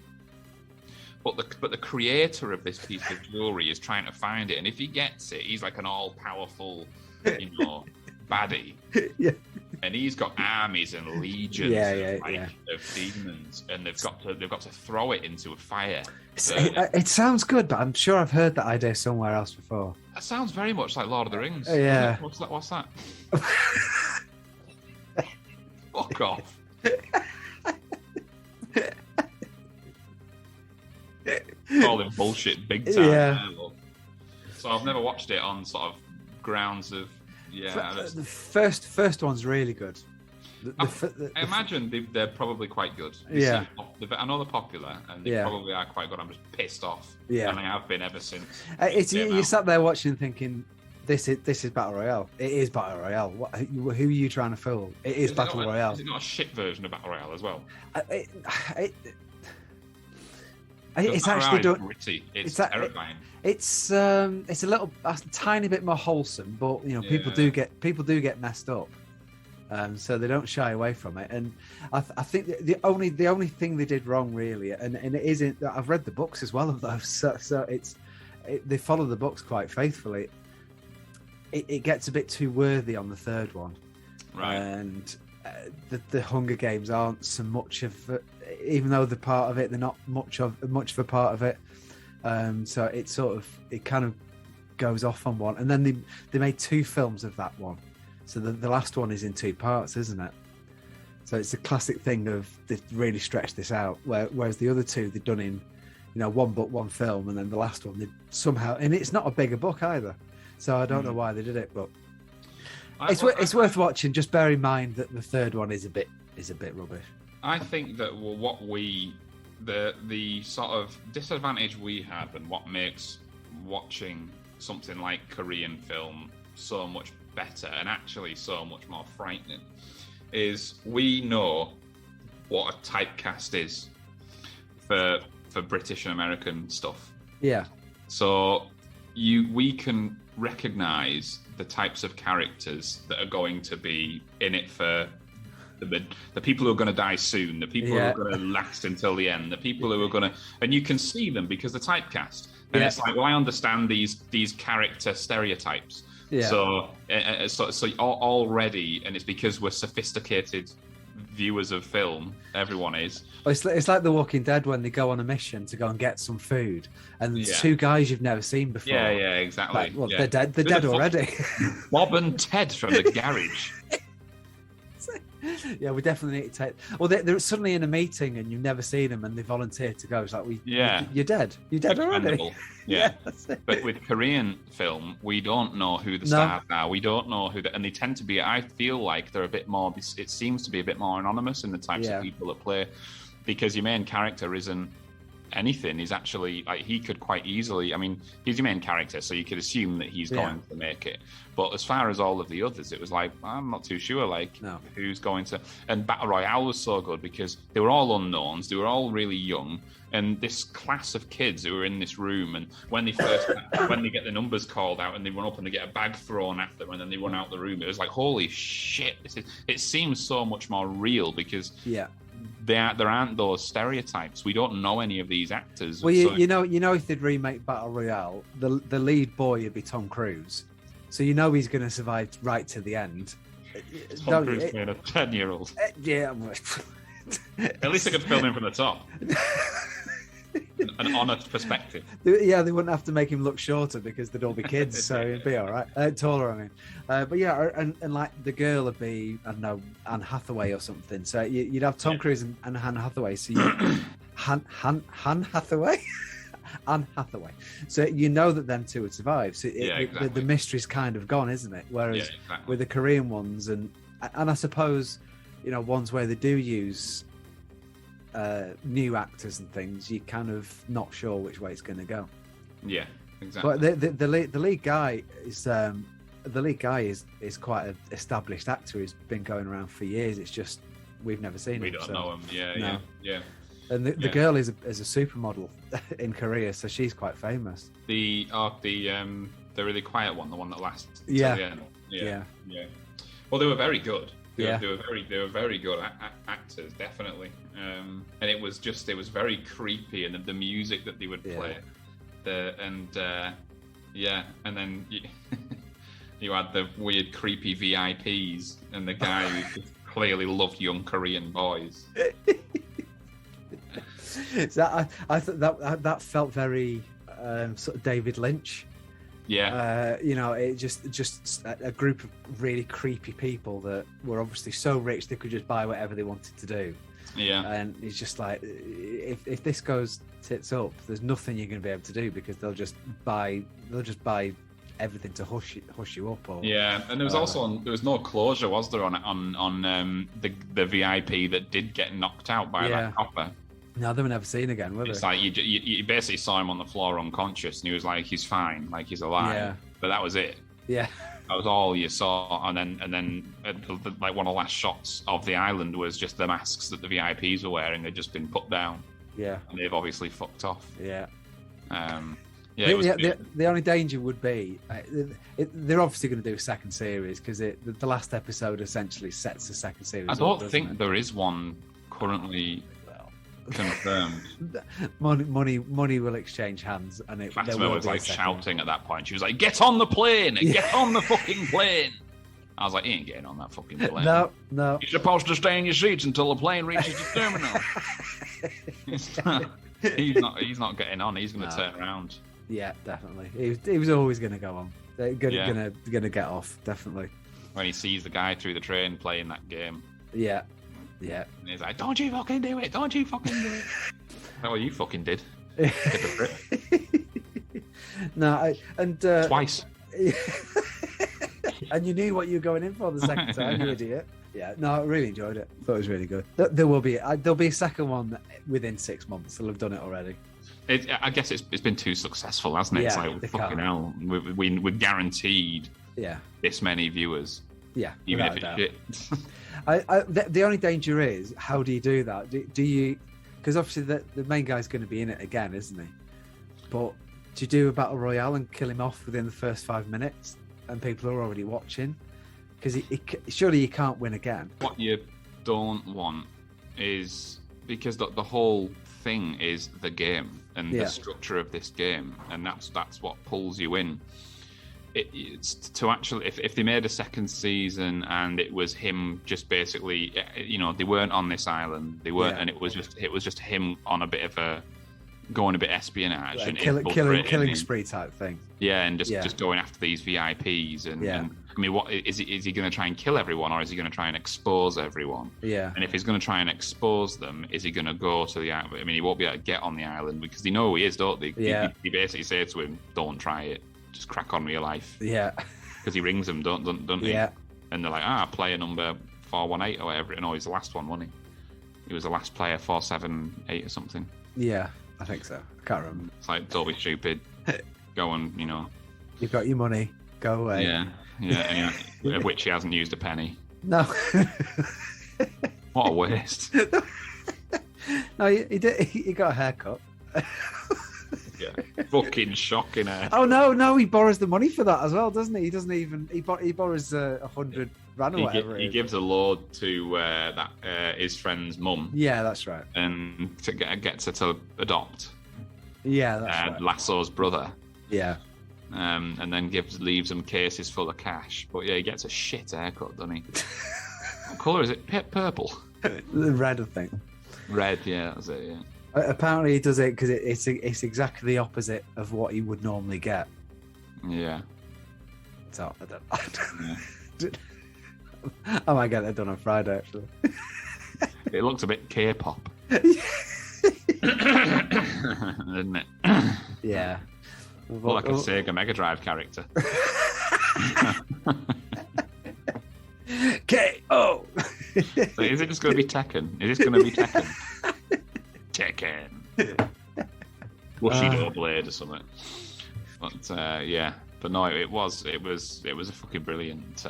But the creator of this piece of jewellery is trying to find it, and if he gets it, he's like an all-powerful, baddie. Yeah. And he's got armies and legions of demons, and they've got to throw it into a fire. It sounds good, but I'm sure I've heard that idea somewhere else before. That sounds very much like Lord of the Rings. Yeah. What's that? Fuck off. Call him bullshit big time. Yeah. So I've never watched it on sort of grounds of the first one's really good. I imagine they're probably quite good. I know they're popular and they probably are quite good. I'm just pissed off. Yeah, and I have been ever since. You sat there watching, thinking, "This is Battle Royale. It is Battle Royale. Who are you trying to fool? It is Battle Royale." Is it not a shit version of Battle Royale as well? It's actually done. Gritty. It's terrifying. It's a tiny bit more wholesome, but people do get messed up. So they don't shy away from it. And I think the only thing they did wrong, really, and it isn't. I've read the books as well of those, so they follow the books quite faithfully. It gets a bit too worthy on the third one, Right. and the Hunger Games aren't so much of, even though they're part of it, they're not much of a part of it. So it kind of goes off on one, and then they made 2 films of that one. So the last one is in 2 parts, isn't it? So it's a classic thing of they've really stretched this out, whereas the other 2 they've done in, 1 book, 1 film, and then the last one they somehow, and it's not a bigger book either. So I don't know why they did it, but it's worth watching. Just bear in mind that the third one is a bit rubbish. I think that the sort of disadvantage we have, and what makes watching something like Korean film so much better and actually so much more frightening, is we know what a typecast is for British and American stuff. Yeah. So we can recognize the types of characters that are going to be in it for the people who are going to die soon, the people who are going to last until the end, the people who are going to, and you can see them because the typecast. And it's like, well, I understand these character stereotypes. Yeah. So already, and it's because we're sophisticated viewers of film. Everyone is. It's like The Walking Dead when they go on a mission to go and get some food, and there's 2 guys you've never seen before. Yeah, exactly. Like, well, they're dead. They're dead already. Bob and Ted from the garage. Yeah, we definitely need to take. Well, they're suddenly in a meeting and you've never seen them, and they volunteer to go. It's like, you're dead. You're dead already. Yeah. But with Korean film, we don't know who the stars are. We don't know and they tend to be. I feel like they're a bit more. It seems to be a bit more anonymous in the types of people that play, because your main character isn't anything. He's actually, like, he could quite easily, I mean, he's your main character, so you could assume that he's going to make it. But as far as all of the others, it was like, I'm not too sure, who's going to. And Battle Royale was so good because they were all unknowns, they were all really young, and this class of kids who were in this room, and when they get the numbers called out and they run up and they get a bag thrown at them and then they run out the room, it was like, holy shit, it seems so much more real because there aren't those stereotypes. We don't know any of these actors. Well, you know, if they'd remake Battle Royale, the lead boy would be Tom Cruise, so you know he's going to survive right to the end. Tom Cruise playing a 10-year-old. Yeah. At least I could film him from the top. An honest perspective. Yeah, they wouldn't have to make him look shorter because they'd all be kids, so it'd be all right. Taller, I mean. But yeah, and like the girl would be, I don't know, Anne Hathaway or something. So you'd have Tom Cruise and Anne Hathaway. So Han Hathaway? Anne Hathaway. So you know that them two would survive. So exactly. the mystery's kind of gone, isn't it? Whereas with the Korean ones, and I suppose, ones where they do use new actors and things, you're kind of not sure which way it's going to go. Yeah, exactly. But the lead guy is quite an established actor who's been going around for years. It's just we've never seen him. We don't know him. Yeah. And the girl is a supermodel in Korea, so she's quite famous. The really quiet one, the one that lasts until the end. Yeah. Well, they were very good. They were very good actors, definitely. And it was very creepy, and the music that they would play, and then you had the weird, creepy VIPs, and the guy who clearly loved young Korean boys. So I thought that felt very sort of David Lynch. Yeah. It just a group of really creepy people that were obviously so rich they could just buy whatever they wanted to do. Yeah. And it's just like, if this goes tits up, there's nothing you're going to be able to do because they'll just buy everything to hush you up. And there was there was no closure, was there, on the VIP that did get knocked out by that copper. No, they were never seen again, were they? It's like you basically saw him on the floor unconscious, and he was like, he's fine, like he's alive. Yeah. But that was it. Yeah. That was all you saw, and then like one of the last shots of the island was just the masks that the VIPs were wearing. They'd just been put down. Yeah. And they've obviously fucked off. Yeah. Yeah, it was the only danger would be they're obviously going to do a second series because the last episode essentially sets the second series. I don't think there is one currently confirmed. Money will exchange hands, and Fatima was like shouting at that point. She was like, "Get on the plane! Get on the fucking plane!" I was like, "He ain't getting on that fucking plane. No. You're supposed to stay in your seats until the plane reaches the terminal." He's not getting on. He's going to turn around. Yeah, definitely. He was always going to go on. Gonna get off, definitely. When he sees the guy through the train playing that game. Yeah. And he's like, "Don't you fucking do it! Don't you fucking do it!" Well, you fucking did. No, twice. And you knew what you were going in for the second time, you idiot. Yeah, no, I really enjoyed it. Thought it was really good. There'll be a second one within 6 months. They'll have done it already. I guess it's been too successful, hasn't it? Yeah, it's like fucking hell. We're guaranteed. Yeah. This many viewers. Yeah. Even if it's shit. The only danger is, how do you do that? Do you? Because obviously the main guy's going to be in it again, isn't he? But do you do a battle royale and kill him off within the first 5 minutes, and people are already watching? Because surely you can't win again. What you don't want is, because the whole thing is the game and the structure of this game, and that's what pulls you in. It's to actually, if they made a second season and it was him just basically, they weren't on this island, they weren't, and it was just him on a bit of a going a bit espionage, like and killing spree type thing. Yeah, and just going after these VIPs, and I mean, what is he going to try and kill everyone, or is he going to try and expose everyone? Yeah. And if he's going to try and expose them, is he going to go to the island? I mean, he won't be able to get on the island because they know who he is, don't they? Yeah. He basically say to him, "Don't try it. Just crack on with your life." Yeah. Because he rings them, don't he? Yeah. And they're like, player number 418 or whatever. No, he's the last one, wasn't he? He was the last player, 478 or something. Yeah, I think so. I can't remember. It's like, don't be stupid. Go and, You've got your money. Go away. Yeah. Of which he hasn't used a penny. No. What a waste. No, he did. He got a haircut. Yeah. Fucking shocking. Oh no! He borrows the money for that as well, doesn't he? He doesn't even. He borrows 100 rand or whatever. He gives a load to his friend's mum. Yeah, that's right. And to gets her to adopt. Yeah, that's right. Lasso's brother. Yeah. And then leaves him cases full of cash. But yeah, he gets a shit haircut, doesn't he? What colour is it? Purple. The red, I think. Red, yeah, that's it. Yeah. Apparently, he does it because it's exactly the opposite of what he would normally get. Yeah. So I might get that done on Friday, actually. It looks a bit K-pop, doesn't it? Yeah. Well, like a Sega Mega Drive character. K.O. So is it just going to be Tekken? Is this going to be Tekken? Tekken. Bushido blade or something. But yeah. But no, it was a fucking brilliant.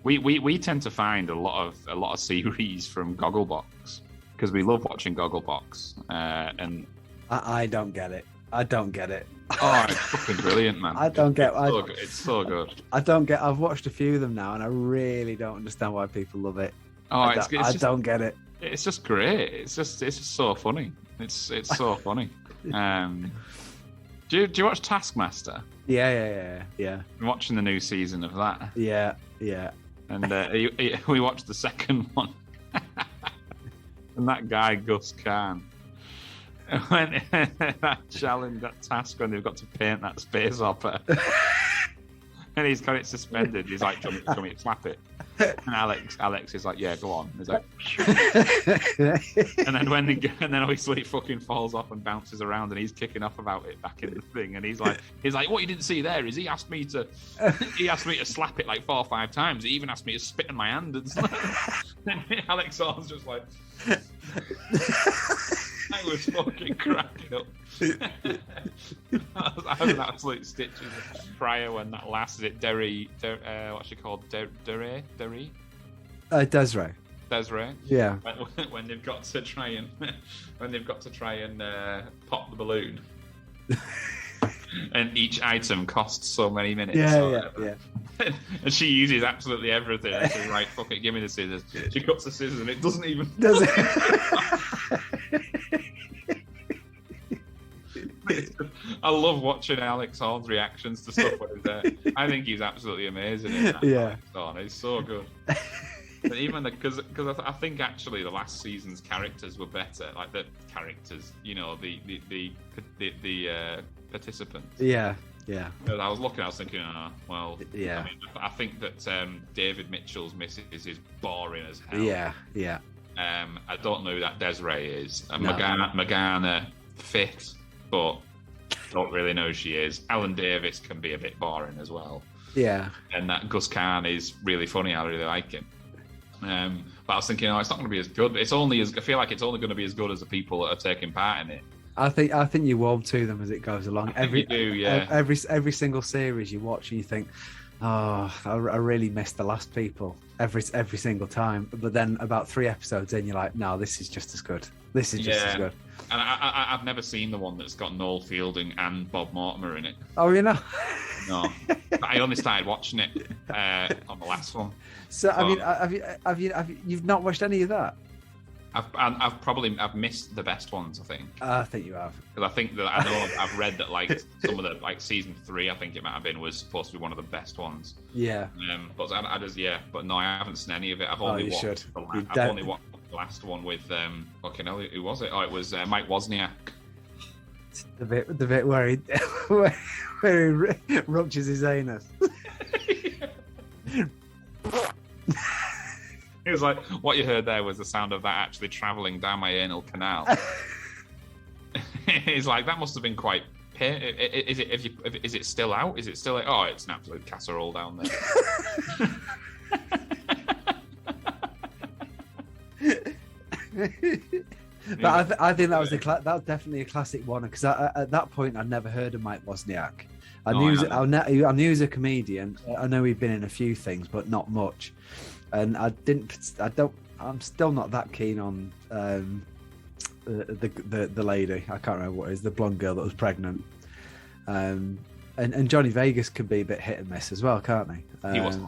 We tend to find a lot of series from Gogglebox because we love watching Gogglebox. And I don't get it. I don't get it. Oh, it's fucking brilliant, man! I don't get. It's so good. I don't get. I've watched a few of them now, and I really don't understand why people love it. Oh, I don't get it. It's just great. It's just so funny. It's so funny. Do you watch Taskmaster? Yeah. I'm watching the new season of that. Yeah. And we watched the second one, and that guy Gus Kahn. When that challenge, that task when they've got to paint that space opera, and he's got it suspended. He's like, "Come here, slap it." And Alex is like, "Yeah, go on." He's like, and then obviously it fucking falls off and bounces around, and he's kicking off about it back in the thing, and he's like, "What you didn't see there is he asked me to slap it like 4 or 5 times. He even asked me to spit in my hand and stuff." And Alex was just like. I was fucking cracking up. I was an absolute stitches prior when that lasted it. What's she called? Desiree? Desiree. Yeah. When they've got to try and pop the balloon. And each item costs so many minutes. Yeah. And she uses absolutely everything. And she's like, fuck it, give me the scissors. She cuts the scissors and it doesn't even... Does it? I love watching Alex Horn's reactions to stuff when he's there. I think he's absolutely amazing in that. Yeah. Alex Horn. He's so good. But even because I think actually the last season's characters were better. Like the characters, you know, the participants. Yeah. Because I was looking, I was thinking, Yeah. I mean, I think that David Mitchell's missus is boring as hell. Yeah. I don't know who that Desiree is. No. Morgana, fit, but don't really know who she is. Alan Davis can be a bit boring as well. Yeah. And that Gus Kahn is really funny. I really like him. But I was thinking, it's not going to be as good. I feel like it's only going to be as good as the people that are taking part in it. I think you warm to them as it goes along. You do, yeah. Every single series you watch, and you think, oh, I really missed the last people every single time. But then about 3 episodes in, you're like, no, this is just as good. This is just as good. And I've never seen the one that's got Noel Fielding and Bob Mortimer in it. Oh, you know? No, but I only started watching it on the last one. So I mean, have you've not watched any of that? I've missed the best ones. I think you have. Because I think that I know I've read that like some of the season 3, I think it might have been, was supposed to be one of the best ones. Yeah. But but no, I haven't seen any of it. I've only watched the last one with fucking hell, who was it? Oh, it was Mike Wozniak. The bit where he ruptures his anus. It was like, what you heard there was the sound of that actually travelling down my anal canal. It's like, that must have been quite... Is it still out? Is it still... Oh, it's an absolute casserole down there. But I think that was definitely a classic one, because at that point I'd never heard of Mike Wozniak. I knew he was a comedian. I know he'd been in a few things, but not much. And I'm still not that keen on the lady. I can't remember what it is, the blonde girl that was pregnant. And Johnny Vegas can be a bit hit and miss as well, can't he? He wasn't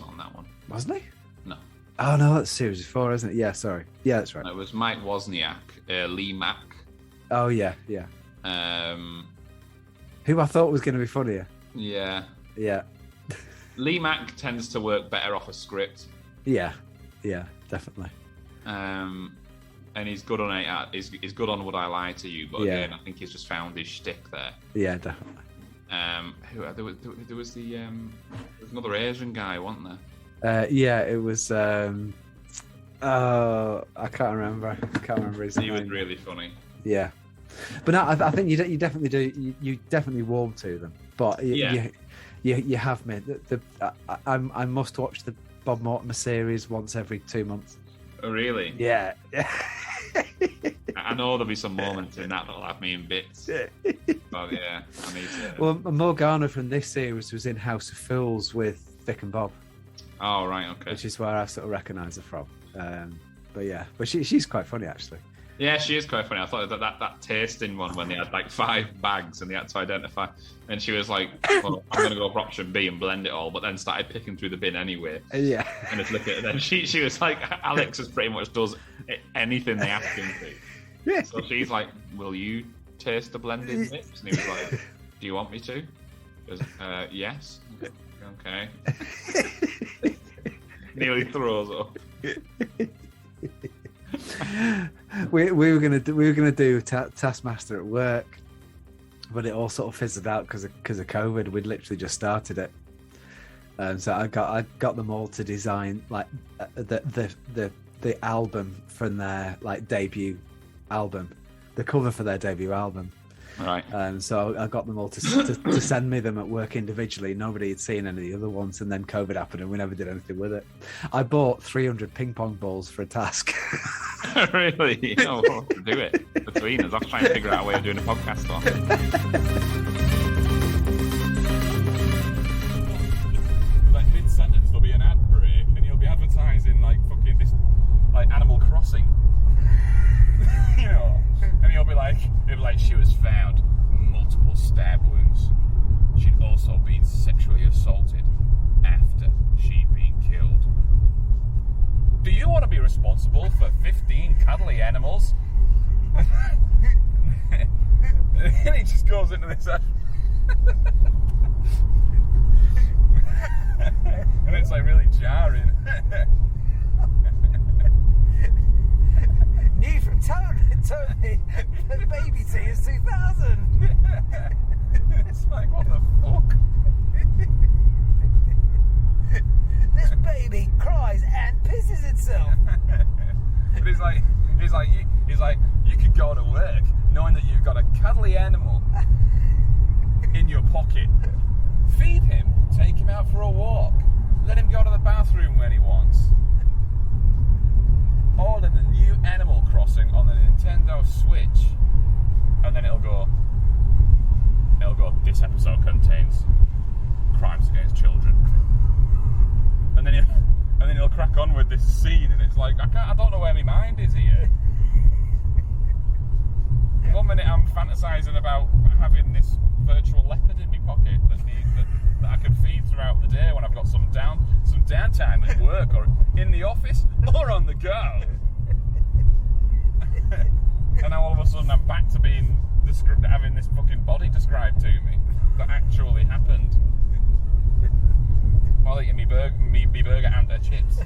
on that one. Wasn't he? No. Oh no, that's series 4, isn't it? Yeah, sorry. Yeah, that's right. No, it was Mike Wozniak, Lee Mack. Oh yeah. Who I thought was going to be funnier. Yeah. Lee Mack tends to work better off a script. Yeah, definitely. And he's good on it. He's good on Would I Lie to You? But again, I think he's just found his shtick there. Yeah, definitely. There was another Asian guy, wasn't there? It was. I can't remember. His name. He was really funny. Yeah, but no, I think you definitely do. You definitely warm to them. But you have me. I must watch the Bob Mortimer series once every 2 months. Oh, really? Yeah. I know there'll be some moments in that that'll have me in bits. But yeah, I need to. Well, Morgana from this series was in House of Fools with Vic and Bob. Oh, right, okay. Which is where I sort of recognise her from. But she's quite funny, actually. Yeah, she is quite funny. I thought that tasting one when they had like 5 bags and they had to identify, and she was like, well, I'm going to go for option B and blend it all, but then started picking through the bin anyway. Yeah. And just look at it. And then she was like, Alex just pretty much does anything they ask him to. Yeah. So she's like, will you taste the blended mix? And he was like, do you want me to? He goes, yes. Okay. Nearly throws up. we were gonna do Taskmaster at work, but it all sort of fizzled out because of COVID. We'd literally just started it, so I got them all to design like the album from their like debut album, the cover for their debut album. Right. So I got them all to send me them at work individually. Nobody had seen any of the other ones, and then COVID happened, and we never did anything with it. I bought 300 ping pong balls for a task. Really? Oh, we'll have to do it between us. I'll try and figure out a way of doing a podcast on. Like mid-sentence, there'll be an ad break, and you'll be advertising like fucking this, like Animal Crossing. You know, and he'll be like, she was found multiple stab wounds. want to be responsible for 15 cuddly animals. And he just goes into this. And it's like really jarring. New from Tony, baby tears 2000. It's like, what the fuck? This baby cries and pisses itself. But he's like, you could go to work knowing that you've got a cuddly animal in your pocket. Feed him, take him out for a walk, let him go to the bathroom when he wants. All in the new Animal Crossing on the Nintendo Switch. And then it'll go, this episode contains crimes against children. And then he'll crack on with this scene, and it's like, I don't know where my mind is here. 1 minute I'm fantasising about having this virtual leopard in my pocket that I can feed throughout the day when I've got some downtime at work or in the office or on the go. And now all of a sudden I'm back to being having this fucking body described to me that actually happened while eating me burger and her chips.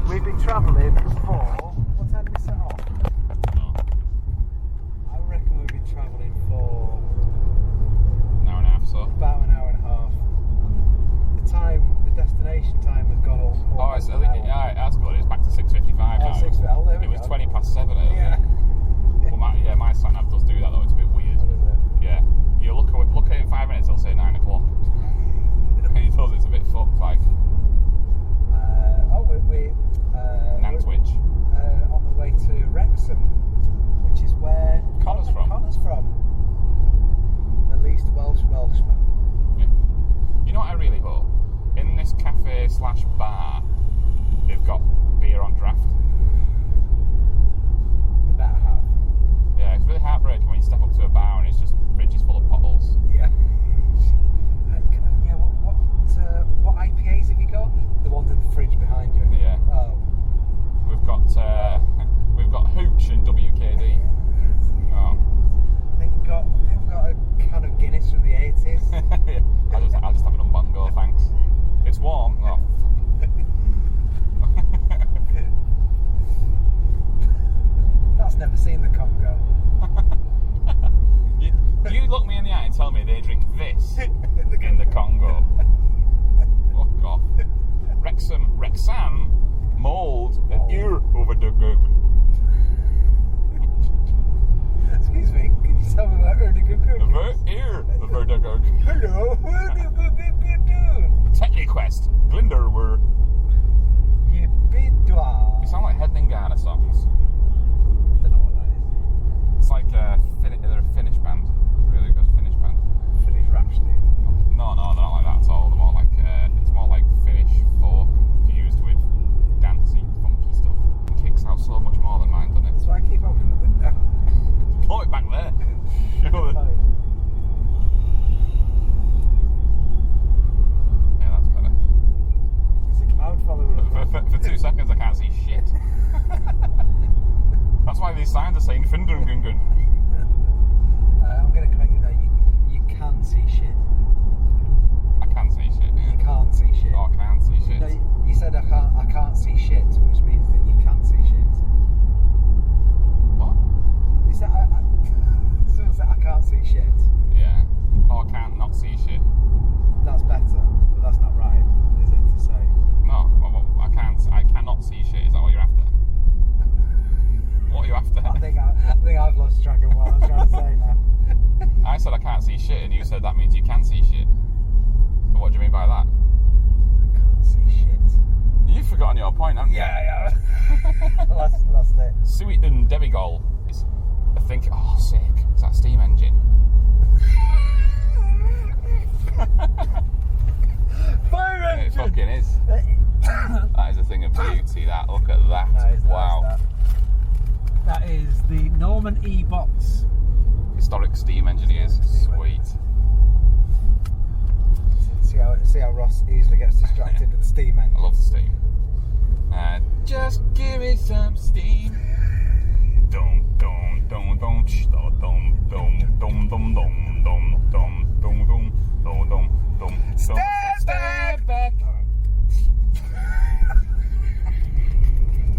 We've been travelling for... What time did we set off? I reckon we've been travelling for... An hour and a half or so. About an hour and a half. The destination time has gone all that's good. It's back to 6:55 now. There we It was go. 20 past 7 earlier. Yeah. Well, my sat nav does do that though. It's a bit weird. What is it? Yeah. You look at it in 5 minutes, it'll say 9 o'clock. And it does. It's a bit fucked. Like Nantwich. On the way to Wrexham, which is where Connor's from. The least Welshman. Yeah. You know what I really hope? In this cafe / bar, they've got beer on draft. The better half. Yeah, it's really heartbreaking when you step up to a bar and it's just fridges full of bottles. Yeah. Yeah. What IPAs have you got? The ones in the fridge behind you. Yeah. Oh. We've got Hooch and WKD. Oh. I think we've got a can of Guinness from the 80s. Yeah. I'll just have an umbongo, thanks. It's warm. Oh. That's never seen the Congo. You look me in the eye and tell me they drink this in the Congo. Fuck off. Wrexham, mould, and ear over the goat. Excuse me, can you tell me about Ear over the goat. Hello, what do you do? Techniquest, Glinder were. You bidwa. You sound like Hedlingana songs. Don't know what that is. It's like they're a Finnish band, really good Finnish band. Finnish Rammstein. No, not like that at all. They're more like it's more like Finnish folk fused with dancey, funky stuff. It kicks out so much more than mine, doesn't it? So I keep opening the window. Blow it back there. Yeah, that's better. It's a cloud follower. For 2 seconds, I can't see shit. That's why these signs are saying Findergungun. I'm going to correct you there. You can see shit. I can see shit. Yeah. You can't see shit. Oh, I can't see shit. No, you said I can't see shit, which means that you can see shit. What? You said someone said I can't see shit. Yeah. Oh, I can't not see shit. That's better, but that's not right, is it, to say? No, I cannot see shit. Is that what you're after? What are you after? I think I've lost track of what I was trying to say now. I said I can't see shit, and you said that means you can see shit. So what do you mean by that? I can't see shit. You've forgotten your point, haven't you? Yeah. lost it. Sweet and Debigol. I think, oh, sick. Is that a steam engine? Fire engine! It fucking is. That is a thing of beauty, that. Look at that. That is wow. Nice, that. That is the Norman E. Bots. Historic steam engineers. Sweet. See how Ross easily gets distracted with the steam engine. I love the steam. Just give me some steam. Dum dum dum dum dum dum dum dum dum dum dum dum dum dum dum dum. Step back.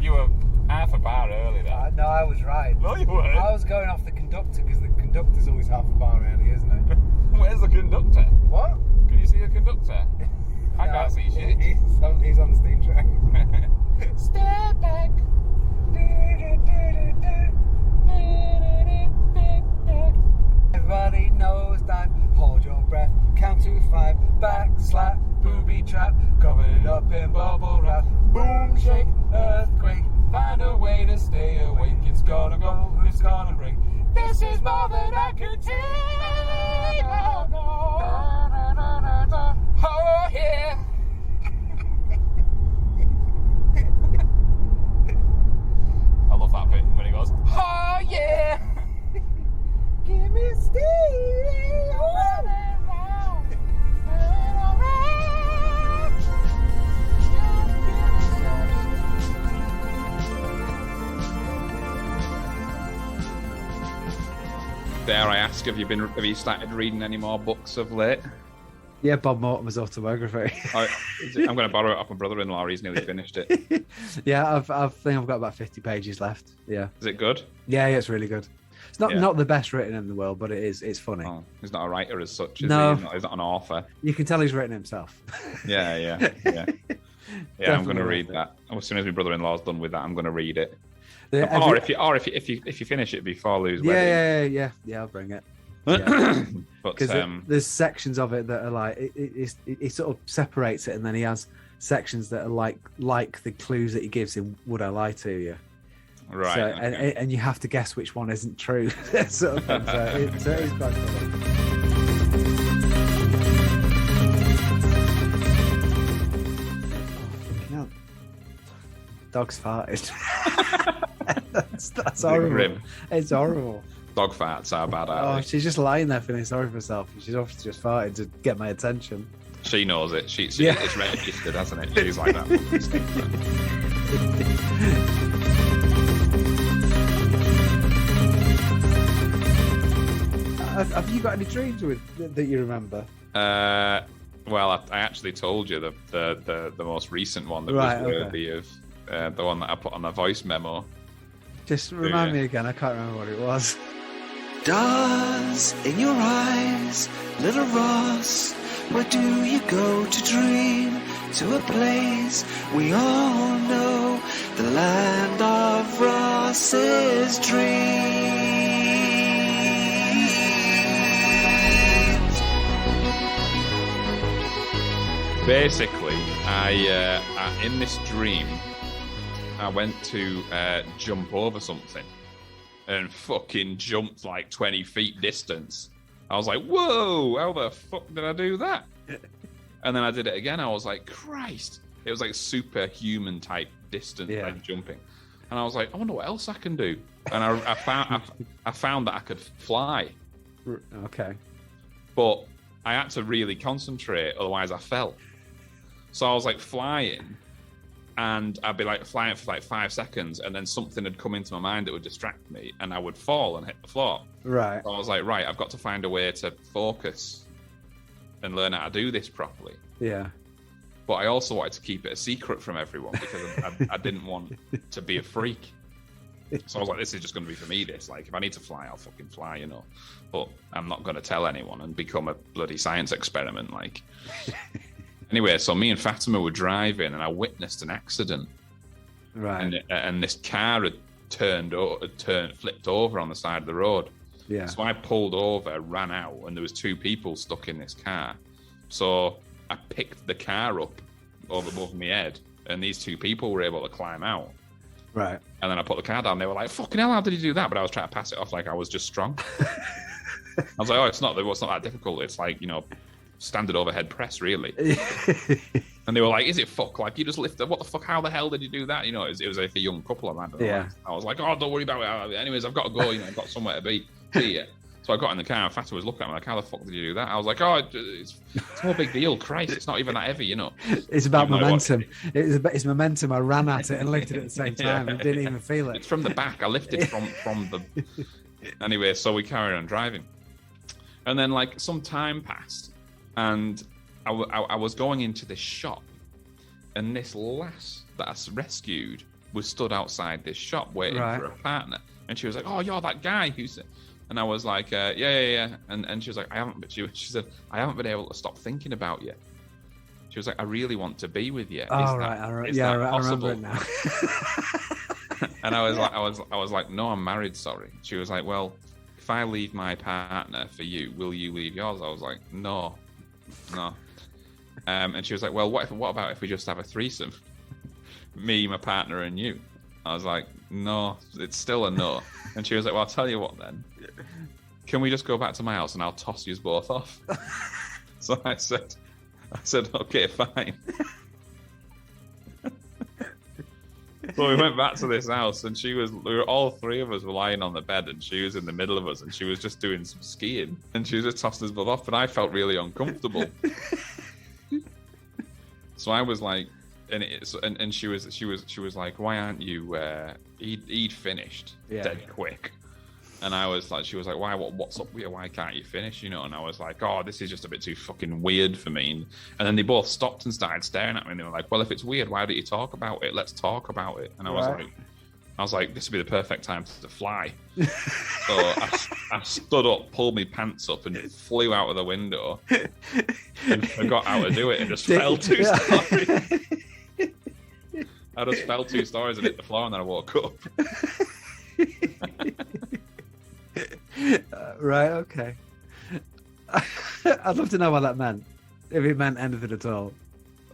You were half a bar early there. No, I was right. No, you weren't. I was going off the conductor because the conductor's always half a bar early, isn't it? Where's the conductor? What? Can you see the conductor? I can't see shit. He's on the steam train. Step back. Everybody knows dive, hold your breath, count to 5, back slap, booby trap, covered up in bubble wrap, boom, shake, earthquake, find a way to stay awake, it's gonna go, it's gonna break, this is more than I could take, oh no, oh yeah. I love that bit when he goes, oh yeah. Give me steam. Dare I ask, have you started reading any more books of late? Yeah, Bob Mortimer's autobiography. I'm going to borrow it off my brother-in-law. He's nearly finished it. Yeah, I think I've got about 50 pages left. Yeah. Is it good? Yeah, it's really good. It's not the best written in the world, but it's funny. Oh, he's not a writer as such, is No. he? He's not an author. You can tell he's written himself. Yeah. Yeah, I'm going to read that. As soon as my brother-in-law's done with that, I'm going to read it. If you finish it before Lou's wedding. Yeah, I'll bring it. Yeah. But Because there's sections of it that are like it sort of separates it, and then he has sections that are like the clues that he gives in "Would I Lie to You?" right, So, okay. and you have to guess which one isn't true. Sort of thing. So it is quite funny. No. Dog's farted. that's horrible. Grim. It's horrible. Dog farts are bad, aren't Oh, they? she's just lying there feeling sorry for herself. She's obviously just farted to get my attention. She knows it. She Yeah. It's registered, hasn't it? She's like that. Have you got any dreams that you remember? Well, I actually told you the most recent one that Right, was okay. worthy of the one that I put on the voice memo. Just remind me again. I can't remember what it was. Stars in your eyes, little Ross. Where do you go to dream? To a place we all know, the land of Ross's dreams. Basically, I in this dream, I went to jump over something, and fucking jumped like 20 feet distance. I was like, "Whoa! How the fuck did I do that?" And then I did it again. I was like, "Christ!" It was like superhuman type distance, Yeah. like jumping. And I was like, "I wonder what else I can do." And I found that I could fly, Okay. but I had to really concentrate, otherwise I fell. So I was like flying, and I'd be like flying for like 5 seconds, and then something had come into my mind that would distract me, and I would fall and hit the floor. Right. So I was like, right, I've got to find a way to focus and learn how to do this properly. Yeah. But I also wanted to keep it a secret from everyone because I didn't want to be a freak. So I was like, this is just going to be for me, this. Like, if I need to fly, I'll fucking fly, you know. But I'm not going to tell anyone and become a bloody science experiment, like. Anyway, so me and Fatima were driving, and I witnessed an accident. Right. And this car had flipped over on the side of the road. Yeah. So I pulled over, ran out, and there was 2 people stuck in this car. So I picked the car up above my head, and these 2 people were able to climb out. Right. And then I put the car down. They were like, "Fucking hell, how did you do that?" But I was trying to pass it off like I was just strong. I was like, "Oh, it's not that difficult. It's like, you know, standard overhead press, really." And they were like, "Is it fuck? Like you just lifted? What the fuck? How the hell did you do that?" You know, it was like a young couple of them. Yeah. I was like, "Oh, don't worry about it. Anyways, I've got to go. You know, I've got somewhere to be. See ya." So I got in the car and Fatima was looking at me like, "How the fuck did you do that?" I was like, "Oh, it's no big deal. Christ, it's not even that heavy, you know." It's about momentum. It's momentum. I ran at it and lifted at the same time and didn't even feel it. It's from the back. I lifted from the. Anyway, so we carried on driving, and then like some time passed, and I was going into this shop, and this lass that I rescued was stood outside this shop waiting for a partner, and she was like, "Oh, you're that guy who's," and I was like, "Yeah," and she was like, she said, "I haven't been able to stop thinking about you." She was like, "I really want to be with you." I remember it now. And I was like, "No, I'm married. Sorry." She was like, "Well, if I leave my partner for you, will you leave yours?" I was like, "No." And she was like, "Well, what about if we just have a threesome? Me, my partner, and you?" I was like, "No, it's still a no." And she was like, "Well, I'll tell you what then. Can we just go back to my house and I'll toss you both off?" So I said, "Okay, fine." So we went back to this house, and all three of us were lying on the bed, and she was in the middle of us, and she was just doing some skiing, and she was just tossing us both off, and I felt really uncomfortable. So I was like, and she was like, "Why aren't you?" He'd finished dead quick, and I was like, she was like, what's up with you? Why can't you finish? You know? And I was like, "Oh, this is just a bit too fucking weird for me." And then they both stopped and started staring at me, and they were like, "Well, if it's weird, why don't you talk about it? Let's talk about it." And I was like, "This would be the perfect time to fly." So I stood up, pulled my pants up, and flew out of the window, and forgot how to do it, and just fell 2 stories. I just fell 2 stories and hit the floor, and then I woke up. Right, okay. I'd love to know what that meant, if it meant anything at all.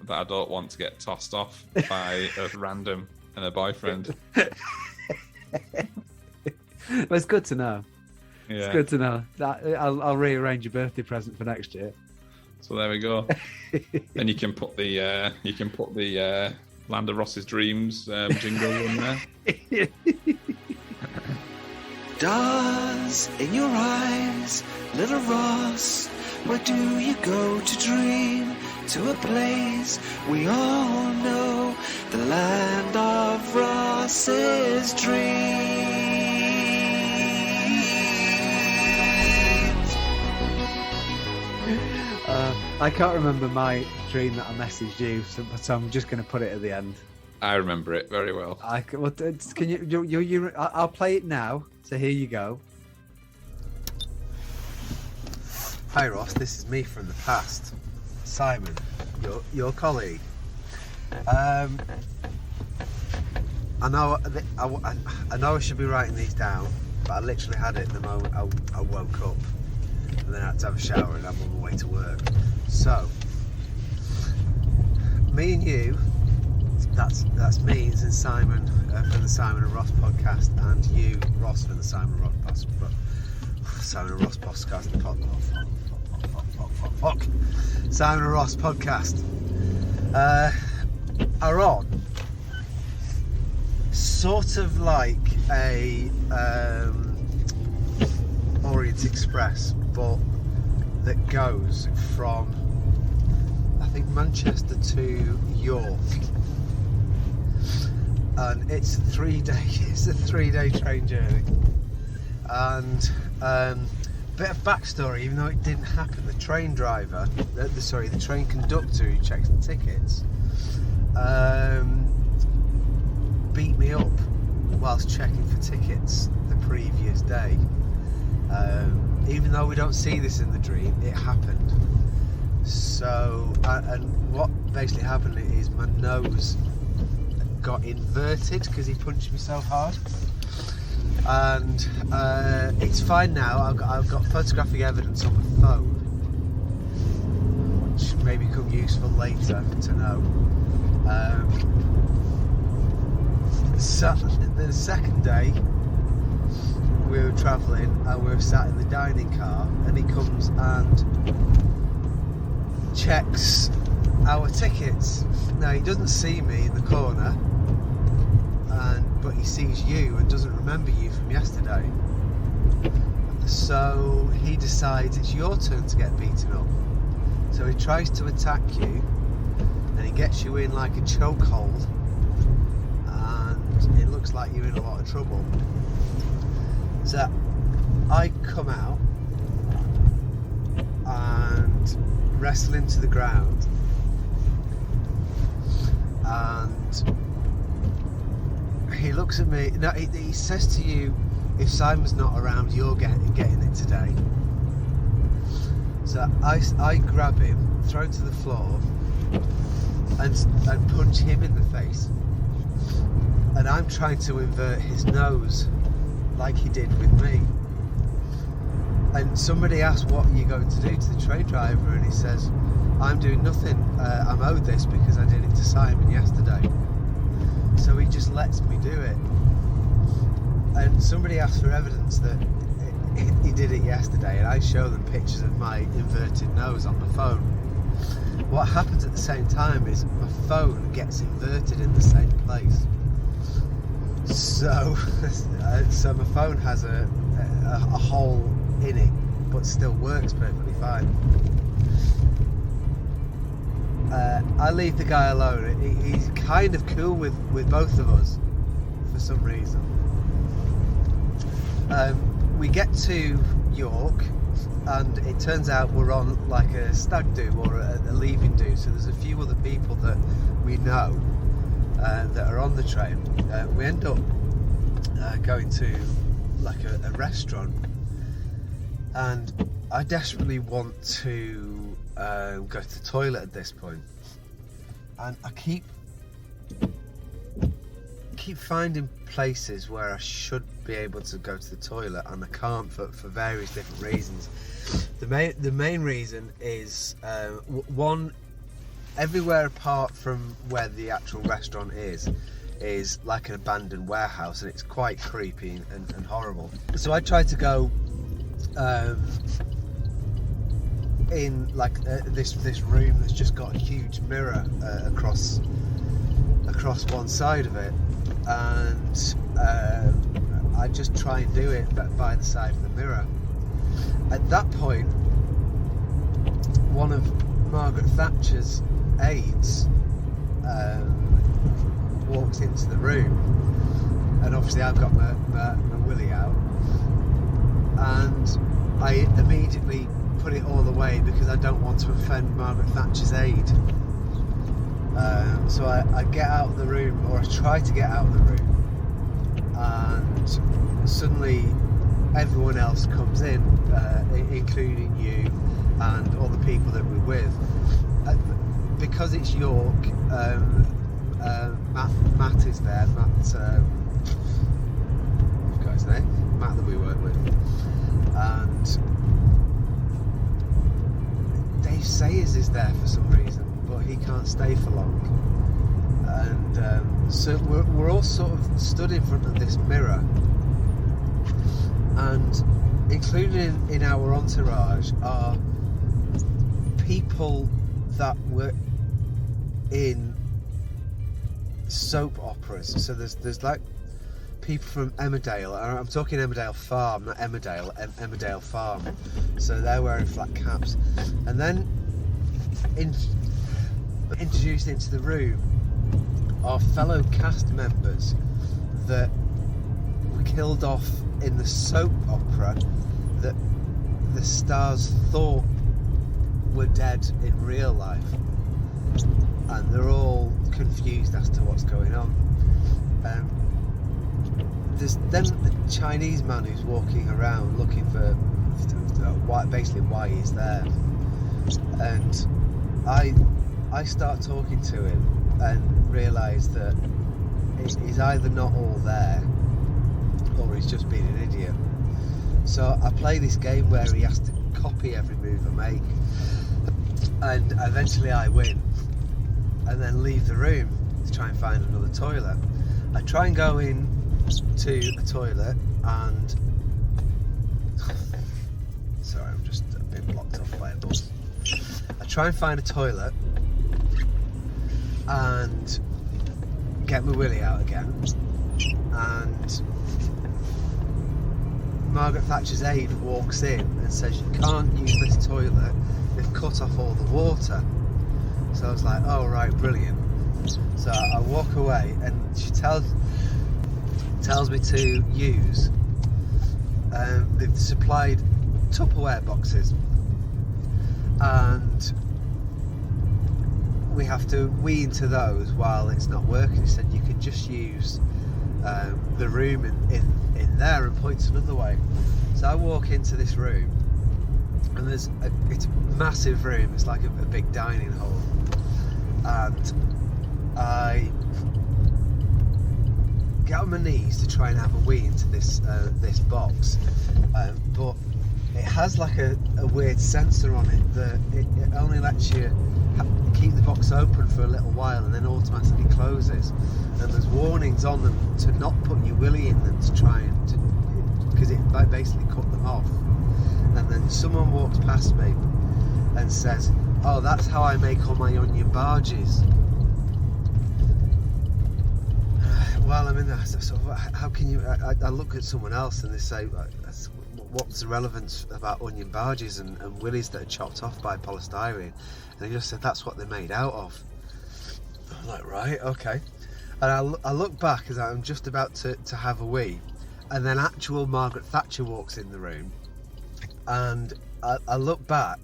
That I don't want to get tossed off by a random and a boyfriend. Well, it's good to know. Yeah. It's good to know. I'll rearrange your birthday present for next year. So there we go. And you can put the Land of Ross's Dreams jingle in there. Stars in your eyes, little Ross. Where do you go to dream? To a place we all know, the land of Ross's dreams. I can't remember my dream that I messaged you, so I'm just going to put it at the end. I remember it very well. Can you? I'll play it now. So here you go. Hi Ross, this is me from the past, Simon, your colleague. I know I should be writing these down, but I literally had it the moment I woke up, and then I had to have a shower, and I'm on my way to work. So, me and you. That's me, it's in Simon from the Simon and Ross podcast, and you, Ross, from the Simon and Ross Simon and Ross podcast. Simon and Ross podcast are on sort of like a Orient Express, but that goes from, I think, Manchester to York. And it's a 3-day train journey. And bit of backstory, even though it didn't happen, the train driver, the train conductor who checks the tickets, beat me up whilst checking for tickets the previous day. Even though we don't see this in the dream, it happened. So, and what basically happened is my nose got inverted because he punched me so hard, and it's fine now. I've got photographic evidence on my phone, which may become useful later to know. So the second day we were travelling, and we were sat in the dining car, and he comes and checks our tickets. Now he doesn't see me in the corner, but he sees you and doesn't remember you from yesterday. So he decides it's your turn to get beaten up. So he tries to attack you, and he gets you in like a chokehold, and it looks like you're in a lot of trouble. So I come out and wrestle him to the ground, and he looks at me. No, he says to you, if Simon's not around, you're getting it today. So I grab him, throw him to the floor, and punch him in the face. And I'm trying to invert his nose like he did with me. And somebody asked, what are you going to do to the train driver? And he says, I'm doing nothing. I'm owed this because I did it to Simon yesterday. So he just lets me do it. And somebody asked for evidence that he did it yesterday, and I show them pictures of my inverted nose on the phone. What happens at the same time is my phone gets inverted in the same place. So my phone has a hole in it, but still works perfectly fine. I leave the guy alone. He's kind of cool with both of us for some reason. We get to York, and it turns out we're on like a stag do or a leaving do. So there's a few other people that we know that are on the train. We end up going to like a restaurant, and I desperately want to go to the toilet at this point, and I keep finding places where I should be able to go to the toilet, and I can't for various different reasons. The main reason is one, everywhere apart from where the actual restaurant is like an abandoned warehouse, and it's quite creepy and horrible. So I tried to go in like this room that's just got a huge mirror across one side of it, and I just try and do it by the side of the mirror. At that point, one of Margaret Thatcher's aides walks into the room, and obviously I've got my willy out, and I immediately put it all away because I don't want to offend Margaret Thatcher's aide. So I get out of the room, or I try to get out of the room, and suddenly everyone else comes in, including you and all the people that we're with. Because it's York, Matt is there. I've got his name, Matt, that we work with, and Dave Sayers is there for some reason, but he can't stay for long. And so we're all sort of stood in front of this mirror, and included in our entourage are people that were in soap operas. So there's like people from Emmerdale. I'm talking Emmerdale Farm, not Emmerdale, Emmerdale Farm. So they're wearing flat caps, and then introduced into the room are fellow cast members that were killed off in the soap opera that the stars thought were dead in real life, and they're all confused as to what's going on. There's then a Chinese man who's walking around looking for basically why he's there, and I start talking to him and realise that he's either not all there or he's just being an idiot. So I play this game where he has to copy every move I make, and eventually I win, and then leave the room to try and find another toilet. I try and go in to a toilet, and sorry, I'm just a bit blocked off by a bus. I try and find a toilet, and get my willy out again, and Margaret Thatcher's aide walks in and says, you can't use this toilet, they've cut off all the water. So I was like, oh right, brilliant. So I walk away and she tells me to use, they've supplied Tupperware boxes and we have to wee into those while it's not working. He said you can just use the room in there, and points another way. So I walk into this room and it's a massive room, it's like a big dining hall, and I get on my knees to try and have a wee into this box, but it has like a weird sensor on it that it only lets you keep the box open for a little while and then automatically closes, and there's warnings on them to not put your willy in them to try and, because it basically cut them off. And then someone walks past me and says, oh, that's how I make all my onion barges. Well, I'm in there, so how can you, I look at someone else and they say, what's the relevance about onion barges and willies that are chopped off by polystyrene? And he just said, that's what they're made out of. I'm like, right, okay. And I look back as I'm just about to have a wee, and then actual Margaret Thatcher walks in the room, and I look back,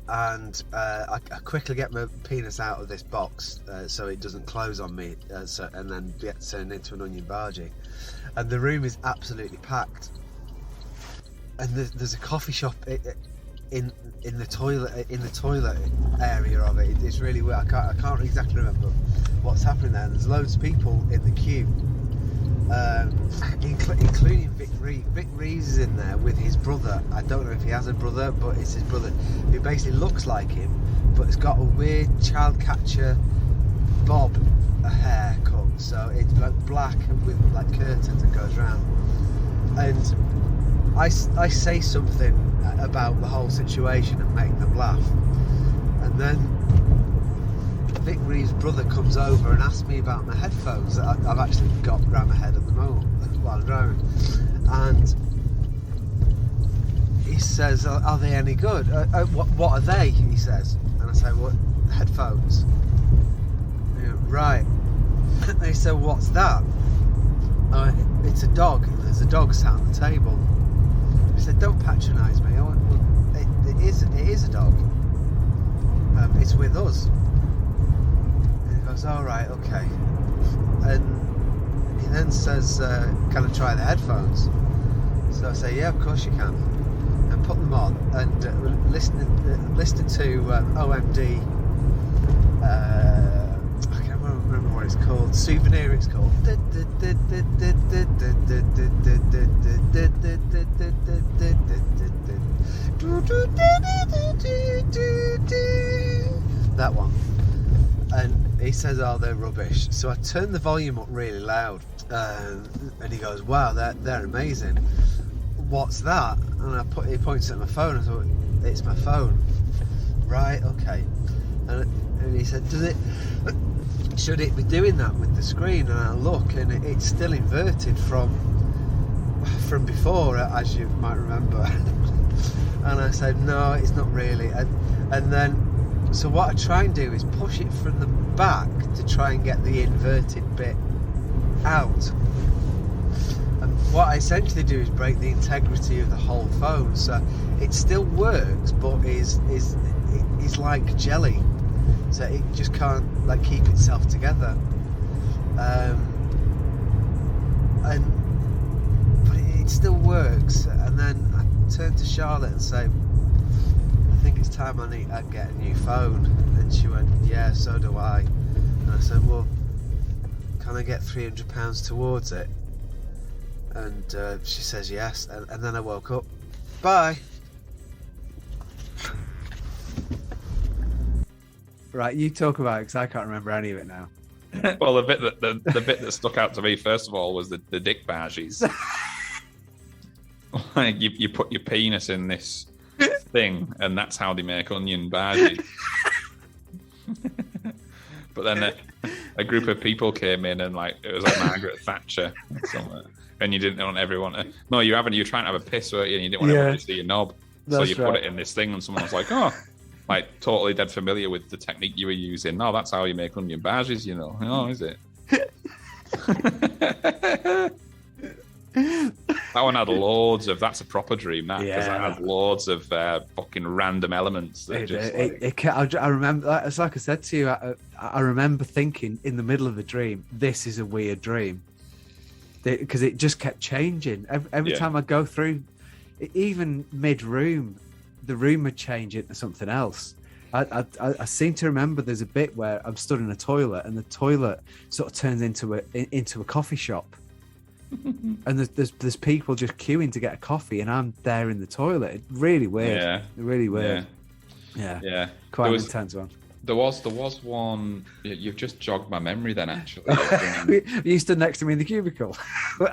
and I quickly get my penis out of this box so it doesn't close on me, and then get turned into an onion bargie. And the room is absolutely packed. And there's a coffee shop in the toilet area of it. It's really weird. I can't exactly remember what's happening there. There's loads of people in the queue, including Vic Reeves. Vic Reeves is in there with his brother. I don't know if he has a brother, but it's his brother who basically looks like him, but it's got a weird child catcher bob haircut. So it's like black with like curtains that goes round. And I say something about the whole situation and make them laugh, and then Vic Reeves' brother comes over and asks me about my headphones that I've actually got around my head at the moment while I'm driving, and he says, are they any good? What are they? He says, and I say, what, headphones? Yeah, right. And he said, what's that? It's a dog. There's a dog sat on the table. He said, don't patronise me. I went, well, it is a dog. It's with us. And he goes, all right, okay. And he then says, can I try the headphones? So I say, yeah, of course you can. And put them on and listening to OMD. I can't remember what it's called. Souvenir, it's called. That one. And he says, oh, they're rubbish. So I turned the volume up really loud, and he goes, wow, they're amazing. What's that? And he points at my phone. I thought, it's my phone. Right, okay. And he said, should it be doing that with the screen? And I look, and it's still inverted from before, as you might remember. And I said, no, it's not really. And then, so what I try and do is push it from the back to try and get the inverted bit out. And what I essentially do is break the integrity of the whole phone, so it still works, but is like jelly. So it just can't like keep itself together, but it still works. And then I turn to Charlotte and say, I think it's time I get a new phone. And she went, yeah, so do I. And I said, well, can I get £300 towards it? And she says yes. And then I woke up. Bye. Right, you talk about it because I can't remember any of it now. Well, the bit that stuck out to me first of all was the dick barges. Like you put your penis in this thing, and that's how they make onion barges. But then a group of people came in and like it was like Margaret Thatcher or something. And you didn't want everyone to... No, you haven't. You were trying to have a piss, weren't you? And you didn't want everyone to see your knob. So you put it in this thing and someone was like, oh, like totally dead familiar with the technique you were using. No, that's how you make onion barges, you know. Oh, is it? That one had loads of... That's a proper dream, that. Because it had loads of fucking random elements. That I remember... It's like I said to you, I remember thinking in the middle of the dream, this is a weird dream. Because it just kept changing. Every time I go through, even mid-room, the room would change into something else. I seem to remember there's a bit where I'm stood in a toilet and the toilet sort of turns into a coffee shop. And there's people just queuing to get a coffee and I'm there in the toilet. It's really weird. Yeah. Really weird. Yeah. Quite an intense one. There was one. You've just jogged my memory. Then actually, you stood next to me in the cubicle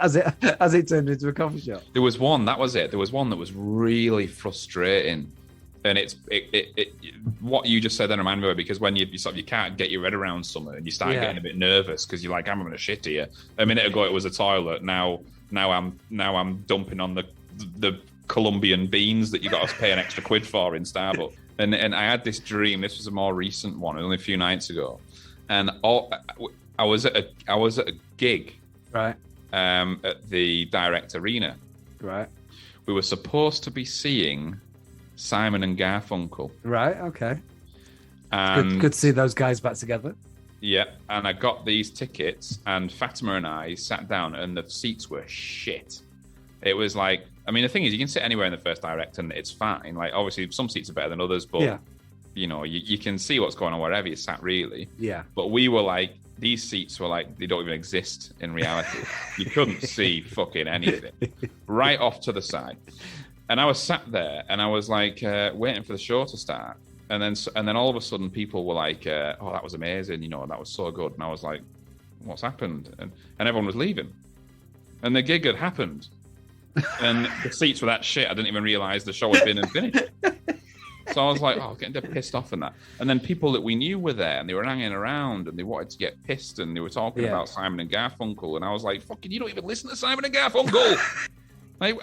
as it turned into a coffee shop. There was one. That was it. There was one that was really frustrating, and it what you just said then reminded me of it, because when you can't get your head around something and you start getting a bit nervous because you're like, I'm having a shit here. A minute ago it was a toilet. Now I'm dumping on the Colombian beans that you got to pay an extra £1 for in Starbucks. And I had this dream. This was a more recent one, only a few nights ago, and I was at a gig, right, at the Direct Arena, right. We were supposed to be seeing Simon and Garfunkel, right. Okay, and good to see those guys back together. Yeah, and I got these tickets, and Fatima and I sat down, and the seats were shit. It was like, I mean, the thing is, you can sit anywhere in the first direct and it's fine. Like, obviously, some seats are better than others, but, you know, you can see what's going on wherever you sat, really. Yeah. But we were like, these seats were like, they don't even exist in reality. You couldn't see fucking anything. Right off to the side. And I was sat there and I was like, waiting for the show to start. And then all of a sudden, people were like, oh, that was amazing. You know, that was so good. And I was like, what's happened? And everyone was leaving. And the gig had happened. And the seats were that shit. I didn't even realise the show had been and finished. So I was like, oh, getting pissed off and that. And then people that we knew were there and they were hanging around and they wanted to get pissed and they were talking about Simon and Garfunkel. And I was like, fucking, you don't even listen to Simon and Garfunkel. And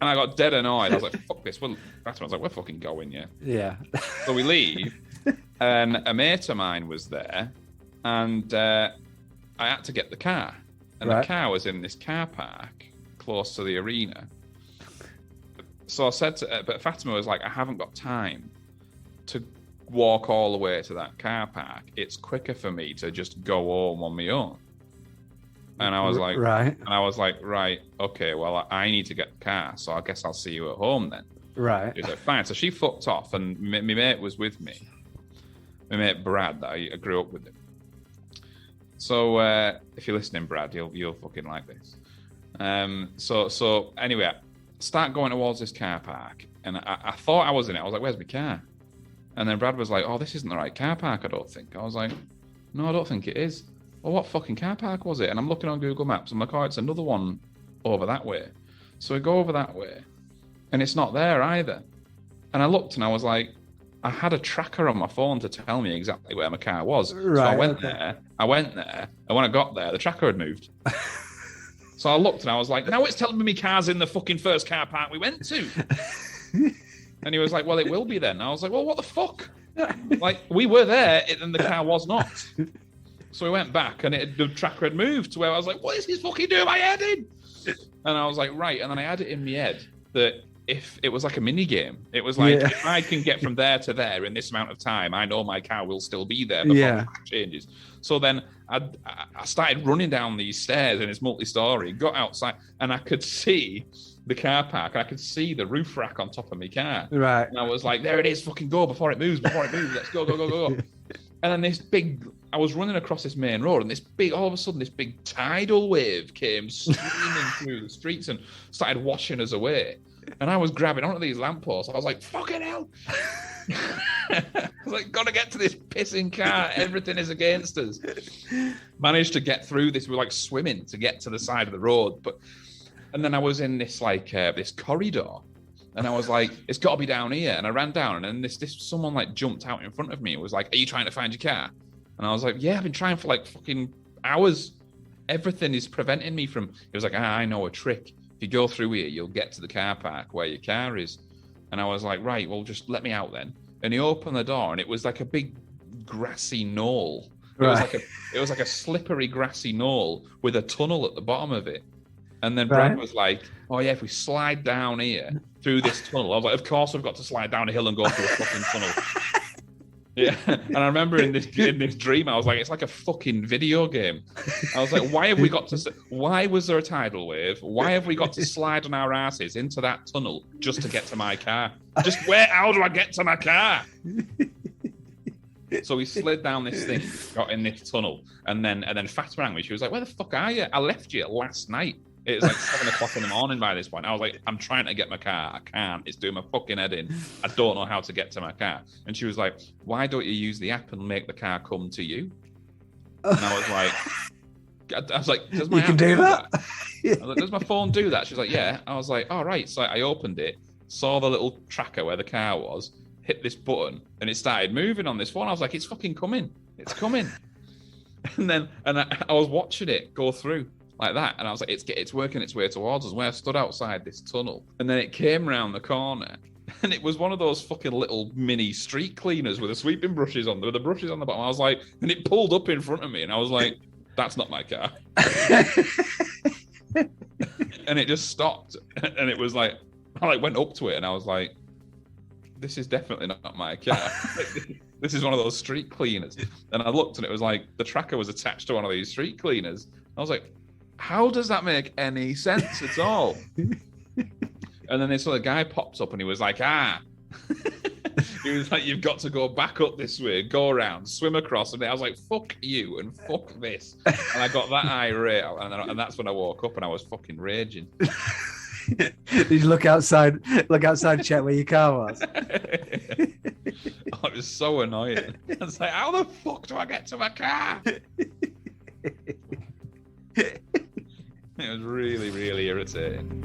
I got dead annoyed. I was like, fuck this. Well, I was like, we're fucking going, yeah. Yeah. So we leave and a mate of mine was there and I had to get the car. And the car was in this car park close to the arena. So I said but Fatima was like, I haven't got time to walk all the way to that car park. It's quicker for me to just go home on my own. And I was like, right, okay, well, I need to get the car, so I guess I'll see you at home then. Right. He was like, fine. So she fucked off, and my mate was with me. My mate Brad, that I grew up with him. So if you're listening, Brad, you'll fucking like this. So anyway, start going towards this car park, and I thought I was in it. I was like, "Where's my car?" And then Brad was like, "Oh, this isn't the right car park, I don't think." I was like, "No, I don't think it is." Well, what fucking car park was it? And I'm looking on Google Maps. I'm like, "Oh, it's another one over that way." So we go over that way, and it's not there either. And I looked, and I was like, I had a tracker on my phone to tell me exactly where my car was. Right, so I went there, and when I got there, the tracker had moved. So I looked and I was like, now it's telling me my car's in the fucking first car park we went to. And he was like, well, it will be then. I was like, well, what the fuck? Like, we were there and the car was not. So we went back and the tracker had moved to where I was like, what is this fucking doing my head in? And I was like, right. And then I had it in my head that if it was like a mini game, it was like, if I can get from there to there in this amount of time, I know my car will still be there before the changes. So then I started running down these stairs and it's multi-story, got outside and I could see the car park. And I could see the roof rack on top of my car. Right. And I was like, there it is, fucking go before it moves. Let's go. And then I was running across this main road and all of a sudden this big tidal wave came streaming through the streets and started washing us away. And I was grabbing onto these lampposts. I was like, fucking hell. I was like, gotta get to this pissing car. Everything is against us. Managed to get through this. We were like swimming to get to the side of the road. And then I was in this this corridor. And I was like, it's got to be down here. And I ran down, and then this someone like jumped out in front of me and was like, are you trying to find your car? And I was like, yeah, I've been trying for like fucking hours. Everything is preventing me from. He was like, I know a trick. If you go through here, you'll get to the car park where your car is. And I was like, right, well, just let me out then. And he opened the door, and it was like a big grassy knoll. It was like a slippery grassy knoll with a tunnel at the bottom of it. And then Brad was like, oh yeah, if we slide down here through this tunnel. I was like, of course we've got to slide down a hill and go through a fucking tunnel. Yeah. And I remember in this dream, I was like, it's like a fucking video game. I was like, why was there a tidal wave? Why have we got to slide on our asses into that tunnel just to get to my car? How do I get to my car? So we slid down this thing, got in this tunnel, and then Fatima rang me. She was like, where the fuck are you? I left you last night. It was like 7 o'clock in the morning by this point. I was like, I'm trying to get my car. I can't. It's doing my fucking head in. I don't know how to get to my car. And she was like, why don't you use the app and make the car come to you? And I was like, does my app do that? I was like, does my phone do that? She was like, yeah. I was like, all right. So I opened it, saw the little tracker where the car was, hit this button, and it started moving on this phone. I was like, it's fucking coming. It's coming. And I was watching it go through like that, and I was like, it's working its way towards us. Where I stood outside this tunnel, and then it came round the corner, and it was one of those fucking little mini street cleaners with the sweeping brushes on, with the brushes on the bottom. I was like, and it pulled up in front of me, and I was like, that's not my car. And it just stopped, and it was like, I like went up to it, and I was like, this is definitely not my car. This is one of those street cleaners. And I looked, and it was like the tracker was attached to one of these street cleaners. I was like, how does that make any sense at all? And then this other guy pops up, and he was like, he was like, you've got to go back up this way, go around, swim across. And I was like, fuck you and fuck this. And I got that irate, and that's when I woke up, and I was fucking raging. Did you look outside, check where your car was? Oh, it was so annoying. I was like, how the fuck do I get to my car? It was really, really irritating.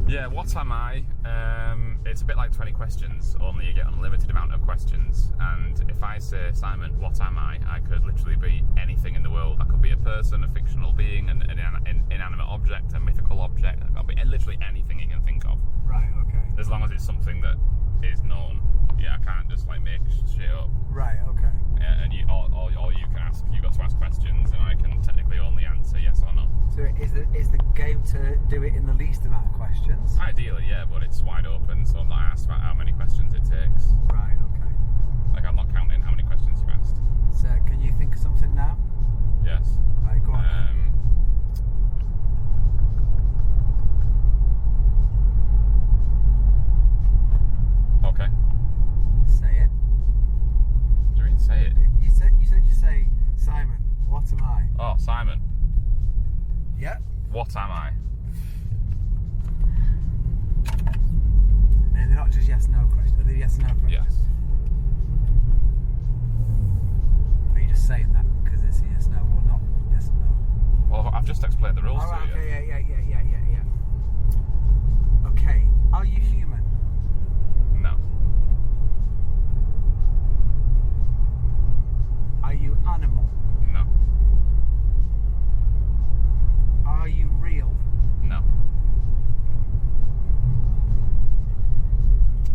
Yeah, what am I? It's a bit like 20 questions, only you get an unlimited amount of questions. And if I say, Simon, what am I could literally be anything in the world. I could be a person, a fictional being, an inanimate object, a mythical object. I could be literally anything you can think of. Right, okay. As long as it's something that is known. Yeah, I can't just like make shit up. Right, okay. Yeah, and all you can ask, you've got to ask questions, and I can technically only answer yes or no. So is the game to do it in the least amount of questions? Ideally, yeah, but it's wide open, so I'm not asked about how many questions it takes. Right, okay. Like, I'm not counting how many questions you've asked. So can you think of something now? Yes. Right, go on. Okay. Say it. What do you mean, say it? You said you say, Simon, what am I? Oh, Simon. Yeah. What am I? And they're not just yes/no questions. Are they yes/no questions? Yes. Are you just saying that because it's yes/no or not yes/no? Well, I've just explained the rules All right, to you. okay, yeah. Okay, are you human? No. Are you animal? No. Are you real? No.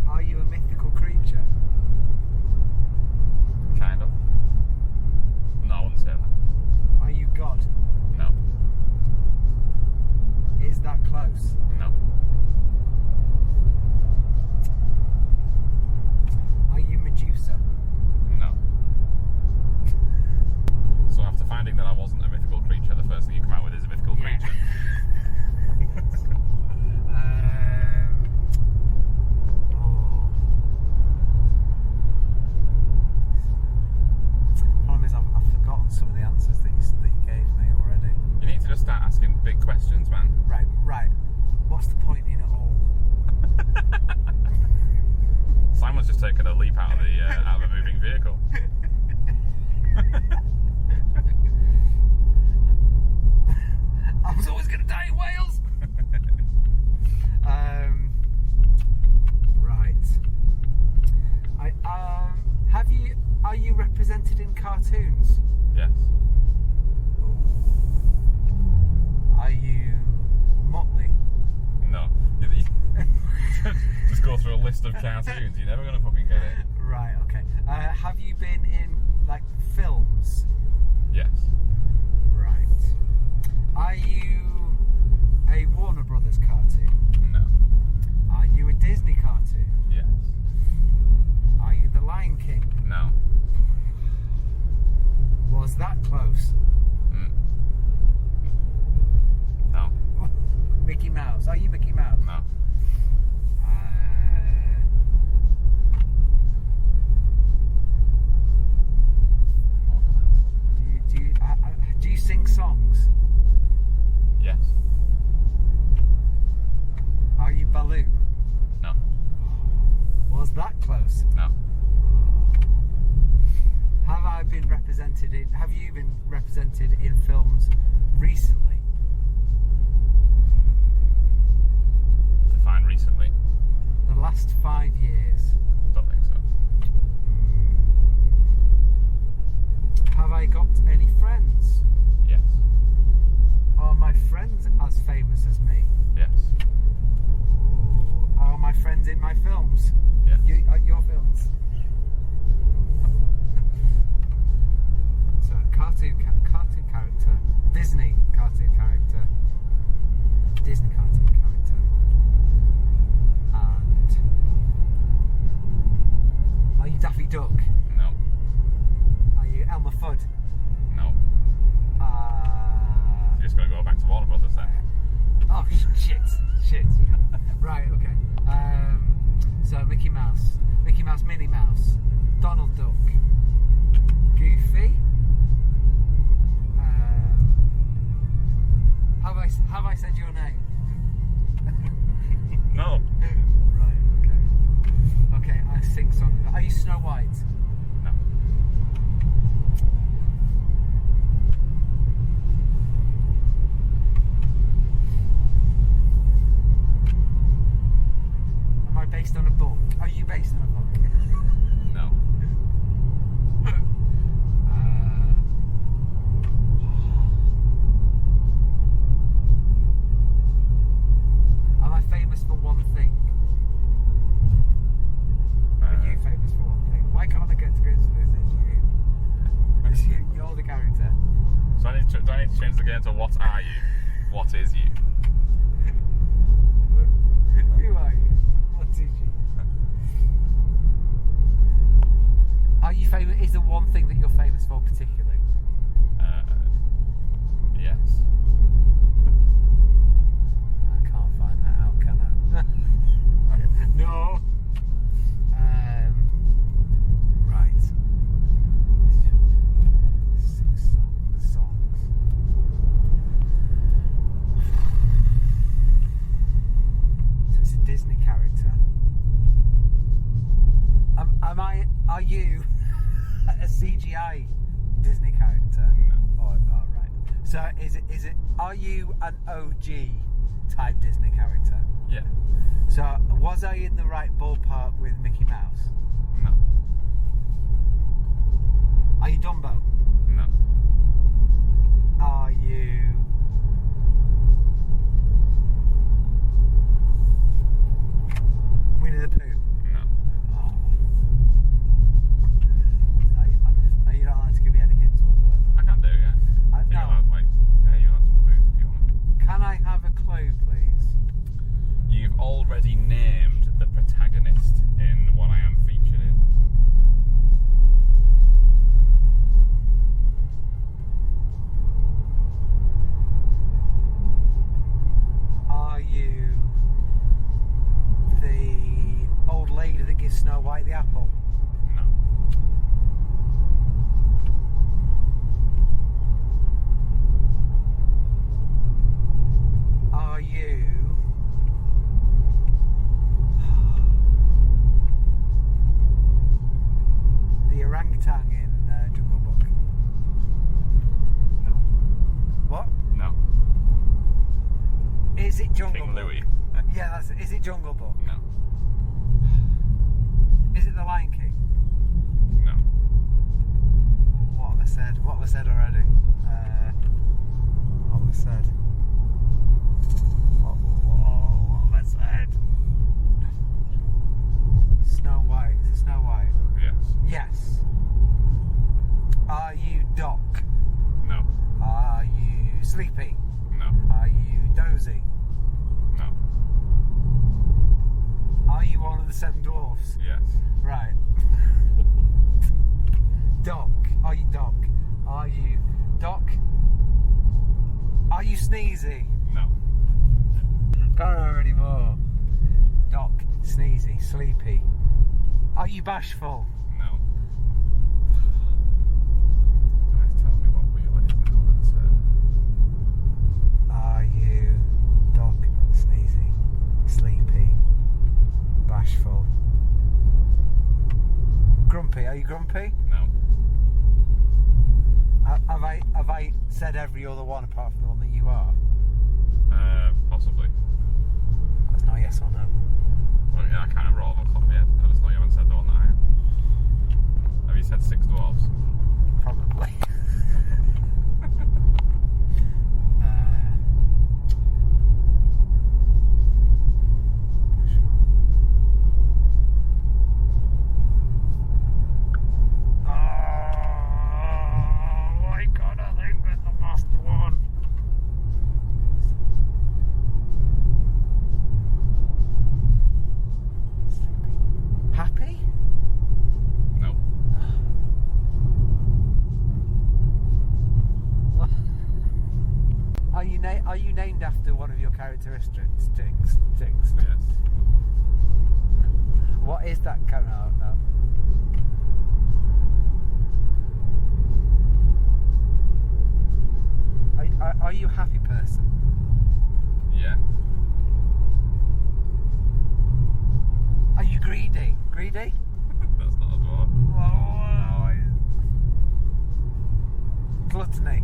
Are you a mythical creature? Kind of. No, I wouldn't say that. Are you God? No. Is that close? No. Are you Medusa? No. So after finding that I wasn't a mythical creature, the first thing you come out with is a mythical creature. Problem is, I've forgotten some of the answers that you gave me already. You need to just start asking big questions, man. Right. What's the point in it all? Simon's just taken a leap out of a moving vehicle. of cartoons. You're never gonna fucking get it. Right. Okay. Have you been in like films? Yes. Right. Are you a Warner Brothers cartoon? No. Are you a Disney cartoon? Yes. Are you the Lion King? No. Was that close? No. Mickey Mouse. Are you Mickey Mouse? No. Do you sing songs? Yes. Are you Baloo? No. Was that close? No. Have you been represented in films recently? Define recently. The last 5 years. Don't think so. Have I got any friends? Yes. Are my friends as famous as me? Yes. Ooh. Are my friends in my films? Yes. Your films? So, cartoon character, Disney cartoon character, Disney cartoon character, and are you Daffy Duck? No. Are you Elmer Fudd? No. You're just gonna go back to Warner Brothers then. Oh shit! Right, okay. So Mickey Mouse, Minnie Mouse, Donald Duck, Goofy. Have I said your name? No. Right, okay. Okay, I sing songs. Are you Snow White? No. Am I based on a book? Are you based on a book? No. Am I famous for one thing? Are you famous for one thing? Why can't I get to grips with this? It's you. You're the character. So do I need to change the game to what are you? What is you? Who are you? What is you? Are you famous? Is there one thing that you're famous for particularly? Yes. I can't find that out, can I? No. Right. 6 songs. So it's a Disney character. Are you a CGI Disney character? No. Oh, right. So are you an OG type Disney character? Yeah. So was I in the right ballpark with Mickey Mouse? No. Are you Dumbo? No. Are you Winnie the Pooh? No. Oh. Are you not allowed to give me any hints whatsoever? I can do, yeah. No. You're allowed, you're allowed some clues if you want. Can I have a clue, please? You've already named the protagonist in what I am featured in. Are you the old lady that gives Snow White the apple? No. Are you the orangutan in Jungle Book? No. What? No. Is it Jungle King Book? Louis. Yeah, that's it. Is it Jungle Book? No. Is it the Lion King? No. What have I said? What have I said already? What have I said? What have I said? sleepy? No. Are you dozy? No. Are you one of the 7 dwarfs? Yes. Right. Doc. Are you Doc? Are you Doc? Are you sneezy? No. Can't remember anymore. Doc, sneezy, sleepy. Are you bashful? No. Guys, tell me what wheel it is now. Are you Doc, sneezy, sleepy, bashful? Grumpy, are you grumpy? No. Have I said every other one apart from the one that you are? Possibly. That's not yes or no. Well, yeah, I can't remember all of them off the top of my head. I just know you haven't said the one that I am. Have you said 6 dwarves? Probably. Happy? No. Are you named after one of your characteristics? Yes. What is that? No. Are you a happy person? Yeah. Are you greedy? Greedy? That's not a dwarf. Gluttony.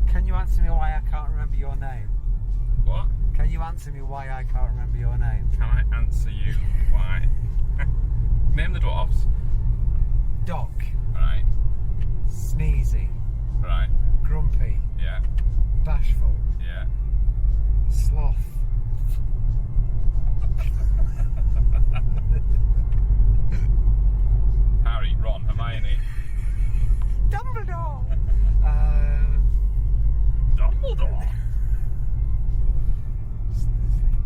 Can you answer me why I can't remember your name? What? Can you answer me why I can't remember your name? Can I answer you why? Name the dwarfs. Doc. Right. Sneezy. Right. Grumpy. Yeah. Bashful. Yeah. Sloth. Harry, Ron, Hermione. Dumbledore. Dumbledore. Sleepy.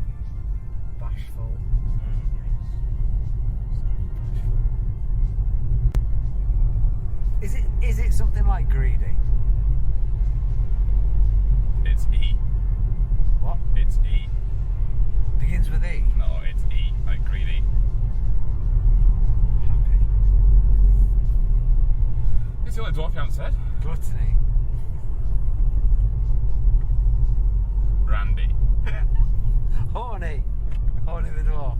Bashful. Is it something like greedy? It's E. What? It's E. Begins with E. No, it's E. Like greedy. Happy. It's the only dwarf you haven't said. Gluttony. Randy. Horny. Horny the dwarf.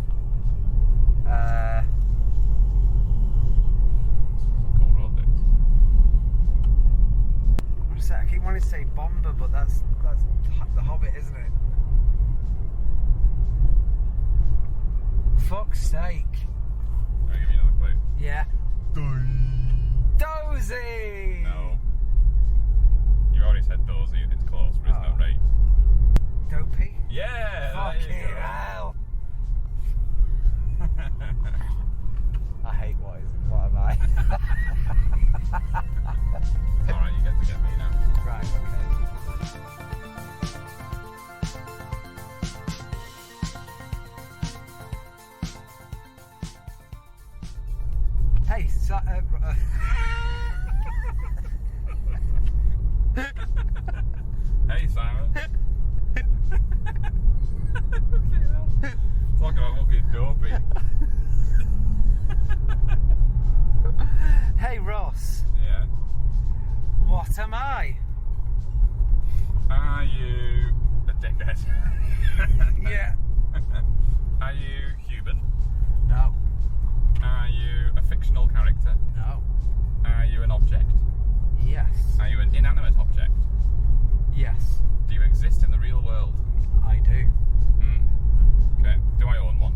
Cold road dicks. I keep wanting to say Bomber, but that's the Hobbit, isn't it? Fuck's sake. Can I give you another clue? Yeah. Dozy! No. You already said dozy and it's close, but it's not right. Dopey? Yeah! Fucking there you go. hell! I hate what am I? Alright, you get to get me now. Right, okay. Hey, Hey, Simon. Talk about fucking dopey. Hey, Ross. Yeah. What am I? Are you a dickhead? Yeah. Are you human? No. Are you a fictional character? No. Are you an object? Yes. Are you an inanimate object? Yes. Do you exist in the real world? I do. Okay. Do I own one?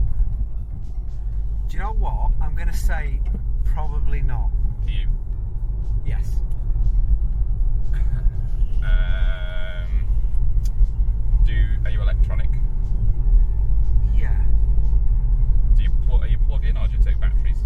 Do you know what? I'm going to say probably not. Do you? Yes. Are you electronic? Yeah. Are you plug in or do you take batteries?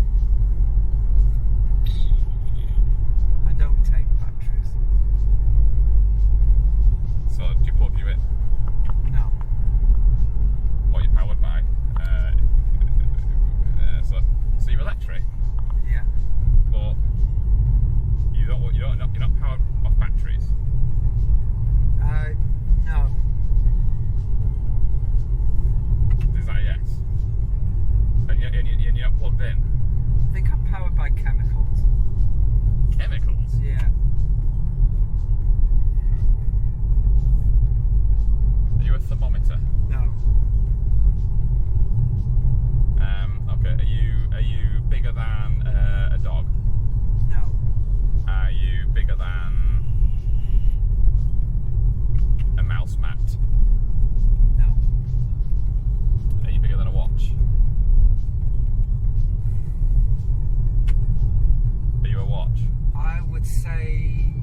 say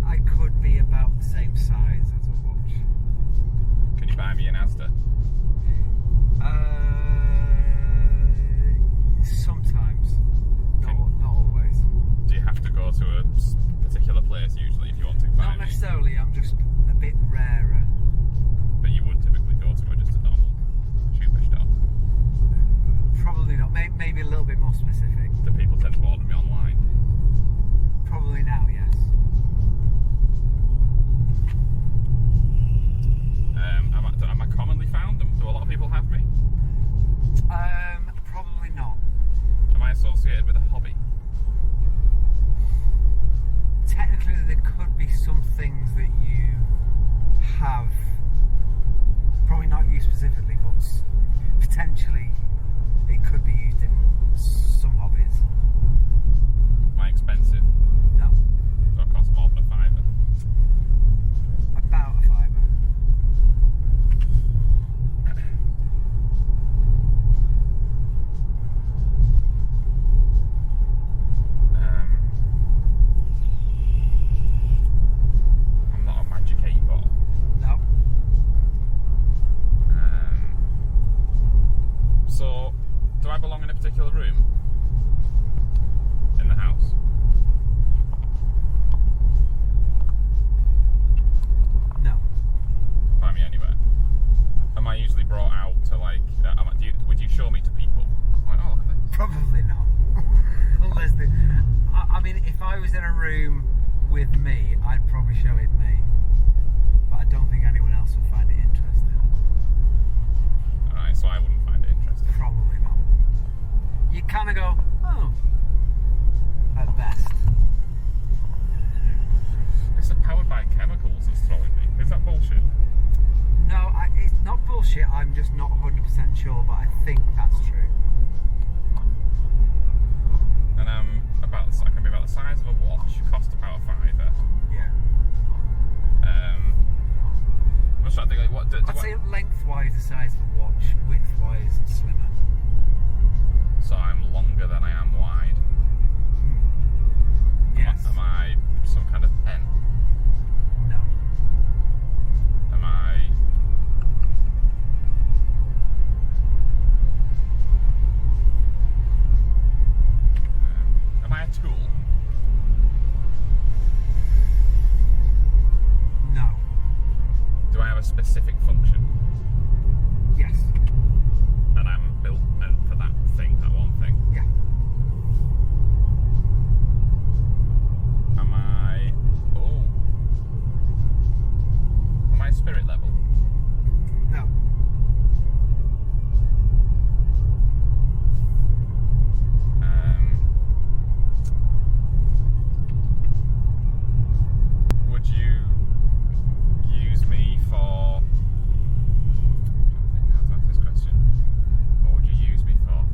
I could be about the same size as a watch. Can you buy me an Asda? Sometimes, not always. Do you have to go to a particular place usually if you want to buy Not me? necessarily. I'm just a bit rarer. But you would typically go to just a normal shoe store. Probably not. Maybe a little bit more specific. Do people tend to order me online? Probably now, yes. Am I commonly found? Do a lot of people have me? Probably not. Am I associated with a hobby? Technically, there could be some things that you have. Probably not you specifically, but potentially it could be used in some hobbies. Am I expensive? No. Do I cost more than a fiver? About a fiver. I'm not a magic 8-ball. No. So, do I belong in a particular room in the house? No. Find me anywhere. Am I usually brought out to would you show me to people? Like, oh, look at this. Probably not. Unless I mean, if I was in a room with me, I'd probably show it me. But I don't think anyone else would find it interesting. Alright, so I wouldn't find it interesting. Probably not. You kind of go, oh, at best. It's powered by chemicals that's throwing me. Is that bullshit? No, it's not bullshit. I'm just not 100% sure, but I think that's true. And I can be about the size of a watch, cost about a fiver. Yeah. I'm just trying to think, what I'd say lengthwise the size of a watch, widthwise slimmer. So I'm longer than I am wide. Yes. Am I some kind of pen? No. Am I... am I a tool? No. Do I have a specific function? Yes. And I'm built for that thing, that one thing? Yeah. Am I... oh. Am I spirit level? No. Would you use me for... I'm trying to think how to ask this question. What would you use me for?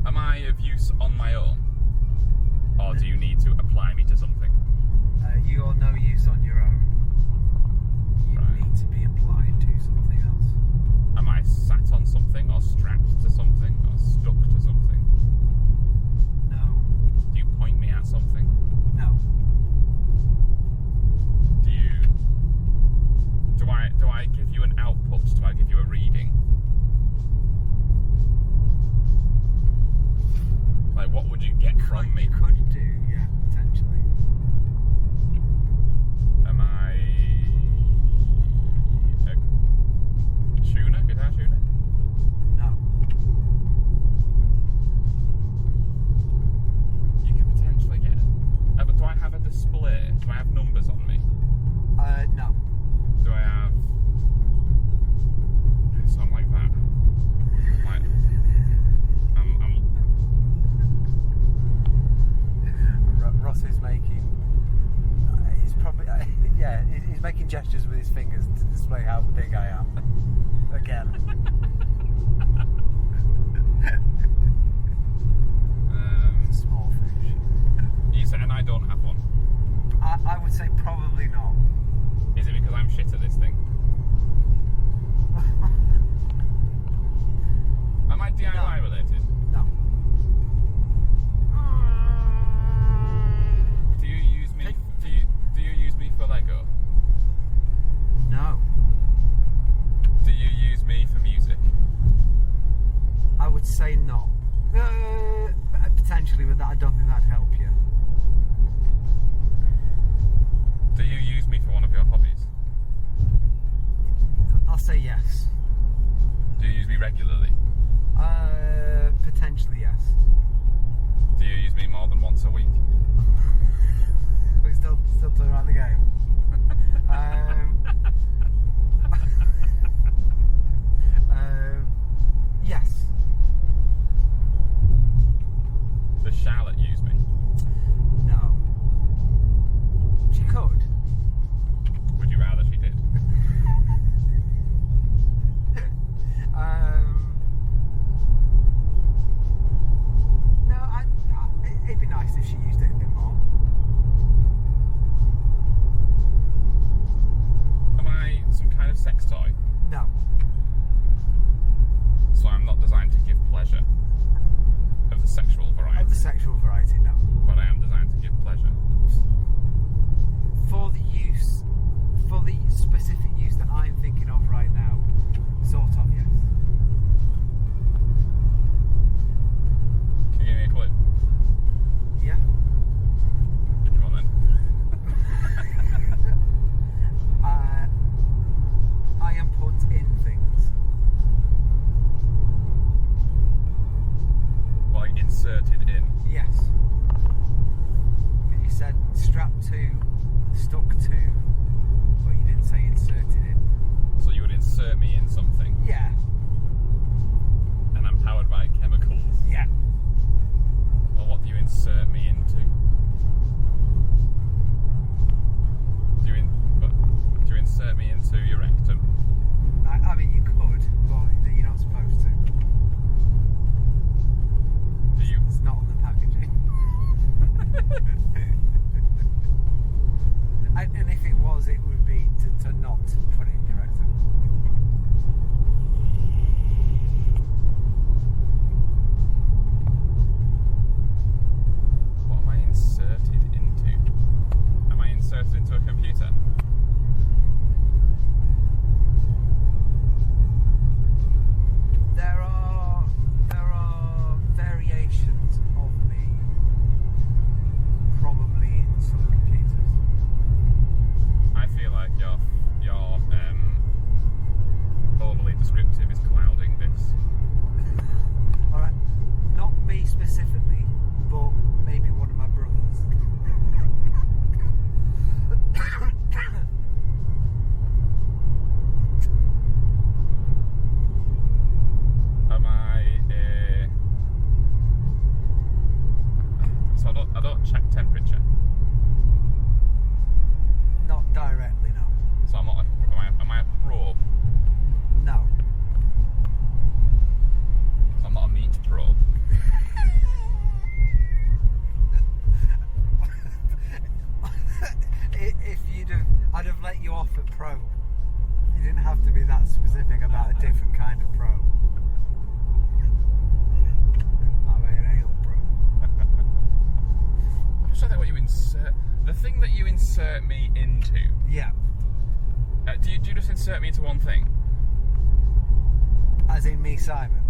Am I of use on my own? Or do you need to apply me to something? You are no use on your own. You Right. need to be applied to something else. Am I sat on something, or strapped to something, or stuck to something? No. Do you point me at something? No. Do I give you an output? Do I give you a reading? Like, what would you get from me? You could do, yeah, potentially. Am I a tuner? Guitar tuner? No. You could potentially get... but do I have a display? Do I have numbers on me? No. Do I have... So I'm like that. Like... Ross is making. He's probably. Yeah, he's making gestures with his fingers to display how big I am. Again. Small fish. You said, and I don't have one. I would say probably not. I'm shit at this thing. Am I DIY related? No. Do you use me? Do you use me for Lego? No. Do you use me for music? I would say not. Potentially, but that I don't think that'd help you. Do you use me for one of your hobbies? I'll say yes. Do you use me regularly? Potentially yes. Do you use me more than once a week? We're still talking about the game. Yes. Does Charlotte use me? No. She could. Would you rather she did? No, it'd be nice if she used it a bit more. Am I some kind of sex toy? No. So I'm not designed to give pleasure of the sexual variety. Of the sexual variety, no. But I am designed to give pleasure. For the specific use that I'm thinking of right now, sort of, yes. Can you give me a clue? Yeah. Come on then. I am put in things. Like inserted in. Yes. You said strapped to, stuck to, but you didn't say inserted in. So you would insert me in something, Yeah. and I'm powered by chemicals. Yeah. Well, what do you insert me into? Do you insert me into your rectum? I mean, you could, but you're not supposed to. Do you? It's not on the packaging. And if it was, it would be to not put it in your rectum. What am I inserted into? Am I inserted into a computer? There are variations of me, probably in some computers. I feel like your overly descriptive is clouding this. All right, not me specifically, but maybe one of my brothers. Am I? So I don't check temperature. Not directly, no. So I'm not like. Am I a probe? No. So I'm not a meat probe. If I'd have let you off at probe. You didn't have to be that specific about a different kind of probe. I mean, an anal probe. I'm just trying to think what you insert. The thing that you insert me into. Yeah. Do you just insert me into one thing? As in me, Simon.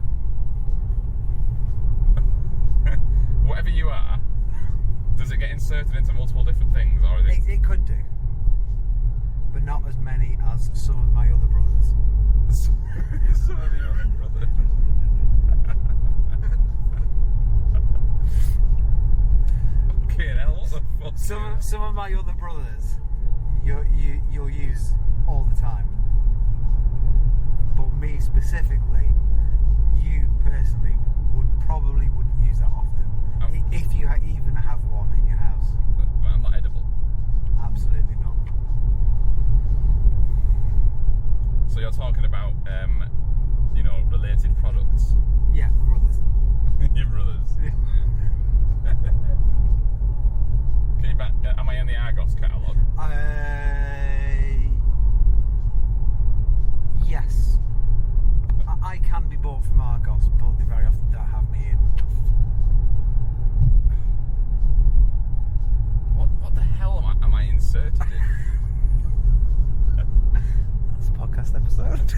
Whatever you are, does it get inserted into multiple different things, or is it? It could do. But not as many as some of my other brothers. Some of your own brother. Okay, now what the fuck? Some of my other brothers, you'll use all the time. But me specifically, you personally probably wouldn't use that often. If you even have one in your house. But I'm not edible. Absolutely not. So you're talking about, related products. Yeah, my brothers. Your brothers. Can you am I in the Argos catalogue? That's a podcast episode.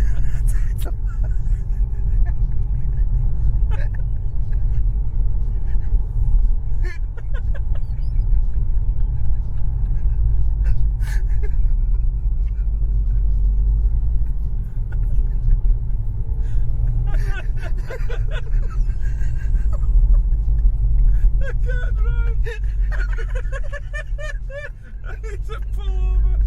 I can't drive. It's a pullover.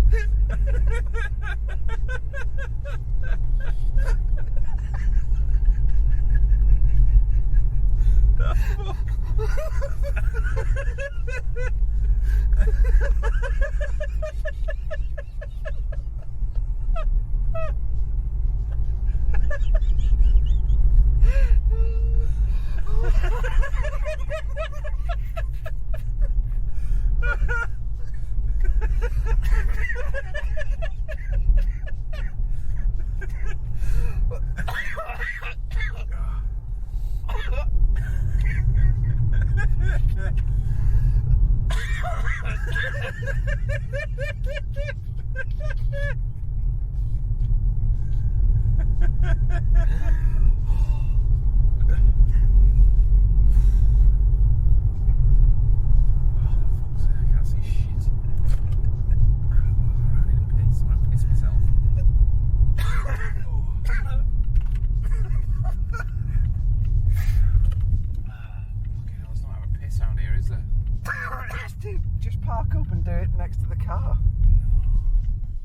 Just park up and do it next to the car.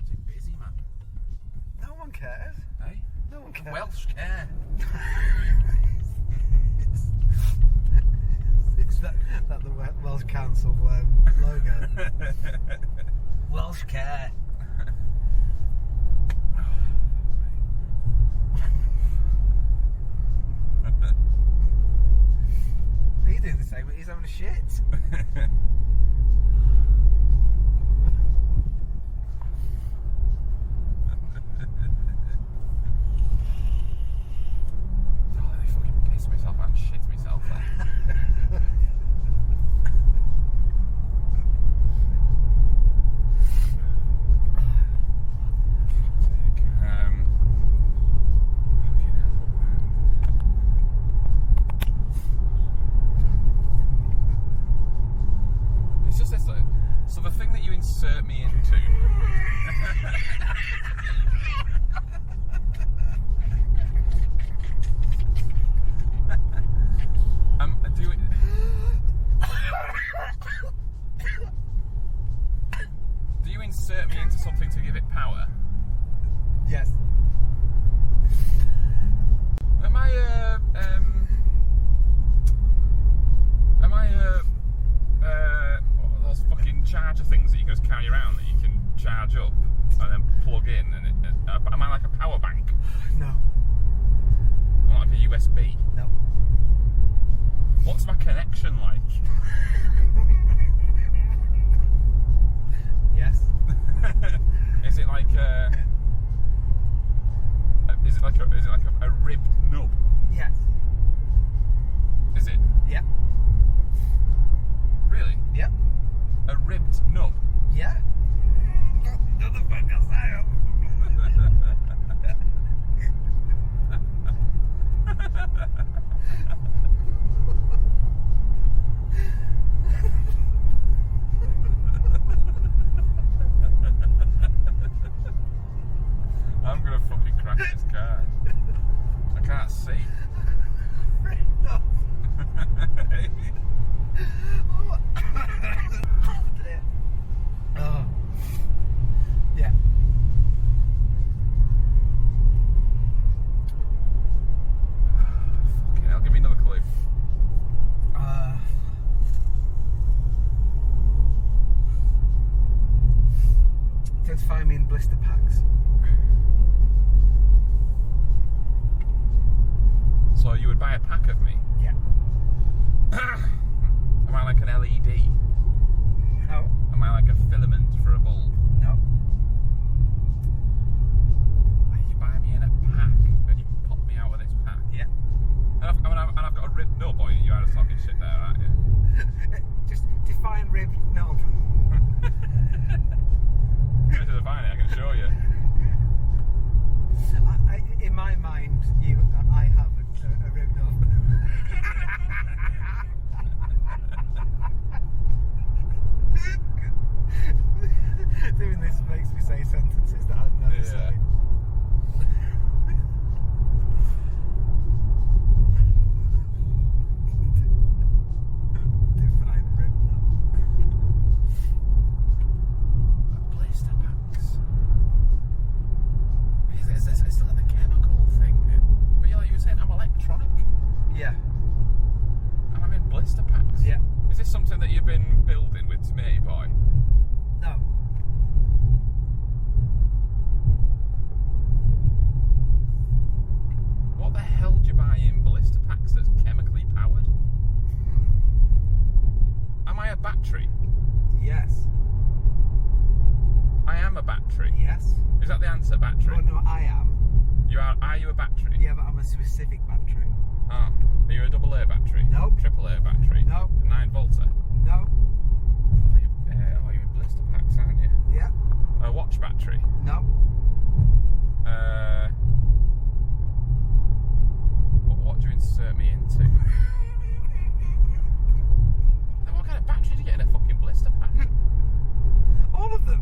Too busy, man. No one cares. Hey? No one cares. Welsh care. It's that the Welsh Council logo. Welsh care. He's doing the same, but he's having a shit. I fucking pissed myself and shit myself there. It's just this, like, so the thing that you insert me into. Do you insert me into something to give it power? Yes. Am I those fucking charger things that you can just carry around that you can charge up and then plug in? And am I like a power bank? No. Am I like a USB? No. What's my connection like? Yes. Is it like a? Is it like a ribbed nub? Yes. Is it? Yeah. Really? Yeah. A ribbed nub? Yeah. Not the fuck else I am. I'm gonna fucking crash this car. I can't see. No. Oh. Yeah. Fucking hell, give me another clue. Tend to find me in blister packs. So you would buy a pack of me? Yeah. Am I like an LED? No. Am I like a filament for a bulb? No. You buy me in a pack and you pop me out of this pack? Yeah. And I've got a ribbed nub, or you out of talking shit there, aren't you? Just define ribbed knob. and I have a rib nub. Doing this makes me say sentences that I'd never say. Define rib nub. Blister packs. It's still like the chemical thing. But you were saying I'm electronic. Yeah. And I'm in blister packs. Yeah. Is this something that you've been building with Smitty Boy? No. What the hell do you buy in blister packs that's chemically powered? Am I a battery? Yes. I am a battery. Yes. Is that the answer, battery? Oh no, I am. You are you a battery? Yeah, but I'm a specific battery. Oh. Are you a double A battery? Nope. Triple A battery? Nope. 9 volter? No. You're in blister packs, aren't you? Yeah. A watch battery? No. What do you insert me into? Then what kind of battery do you get in a fucking blister pack? All of them.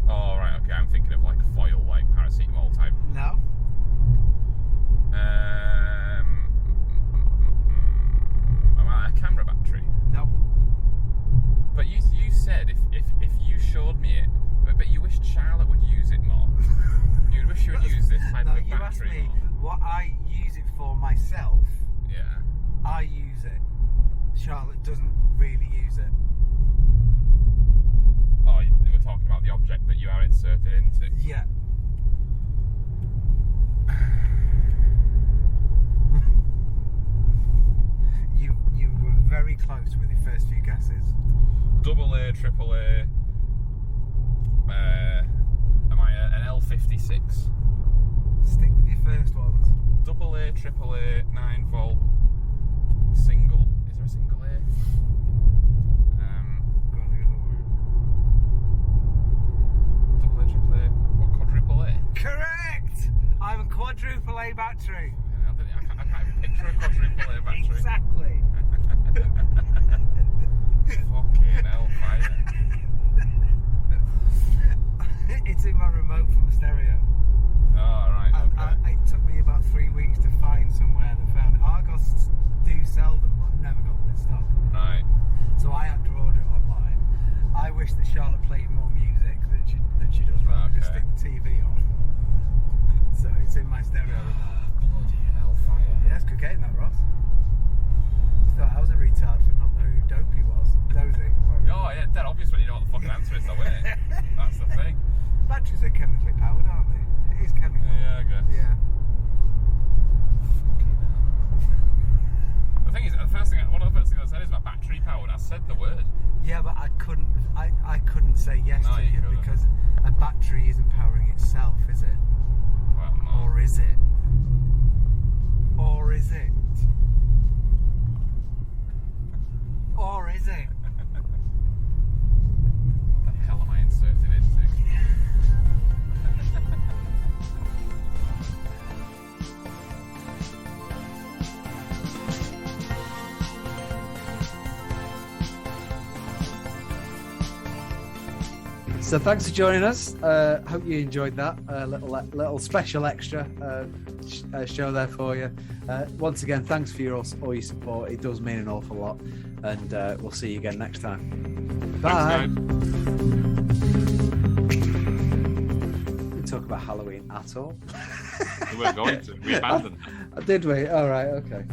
Oh, right, okay, I'm thinking of like foil, like paracetamol type. No. Am I a camera battery? No. But you said if you showed me it, but you wished Charlotte would use it more. You'd wish you would use this type No, of you asked battery me more. what I use it for myself. Yeah. I use it. Charlotte doesn't really use it. Oh, you were talking about the object that you are inserted into. Yeah. You were very close with your first few guesses. Double A, triple A. Am I an L56? Stick with your first ones. Double A, triple A, 9 volt, single. Is there a single A? Go the other way. Double A, triple A. What, quadruple A? Correct! I'm a quadruple A battery. I can't even picture a quadruple A battery. Exactly. Fucking hellfire. It's in my remote from a stereo. Oh, right, okay. It took me about 3 weeks to find somewhere that found it. Argos do sell them, but I've never got them in stock. Right. So I had to order it online. I wish that Charlotte played more music than she does, rather than just Okay. stick the TV on. So it's in my stereo remote. Bloody hellfire. Yeah, it's good game that, Ross. You thought I was a retard for not knowing who Dopey was. Dozy. Oh, yeah, dead obvious when you know what the fucking answer is, though, isn't it? That's the thing. Batteries are chemically powered, aren't they? It is chemical. Yeah, I guess. Yeah. Fucking hell. The thing is, one of the first things I said is my battery powered. I said the word. Yeah, but I couldn't say yes No, to you you couldn't. because a battery isn't powering itself, is it? Well, no. Or is it? Or is it? Or is it? What the hell am I inserted into? So thanks for joining us. Hope you enjoyed that little special extra show there for you. Once again, thanks for all your support. It does mean an awful lot, and we'll see you again next time. Bye. Thanks, We talk about Halloween at all? We weren't going to. We abandoned them. Did we? All right. Okay.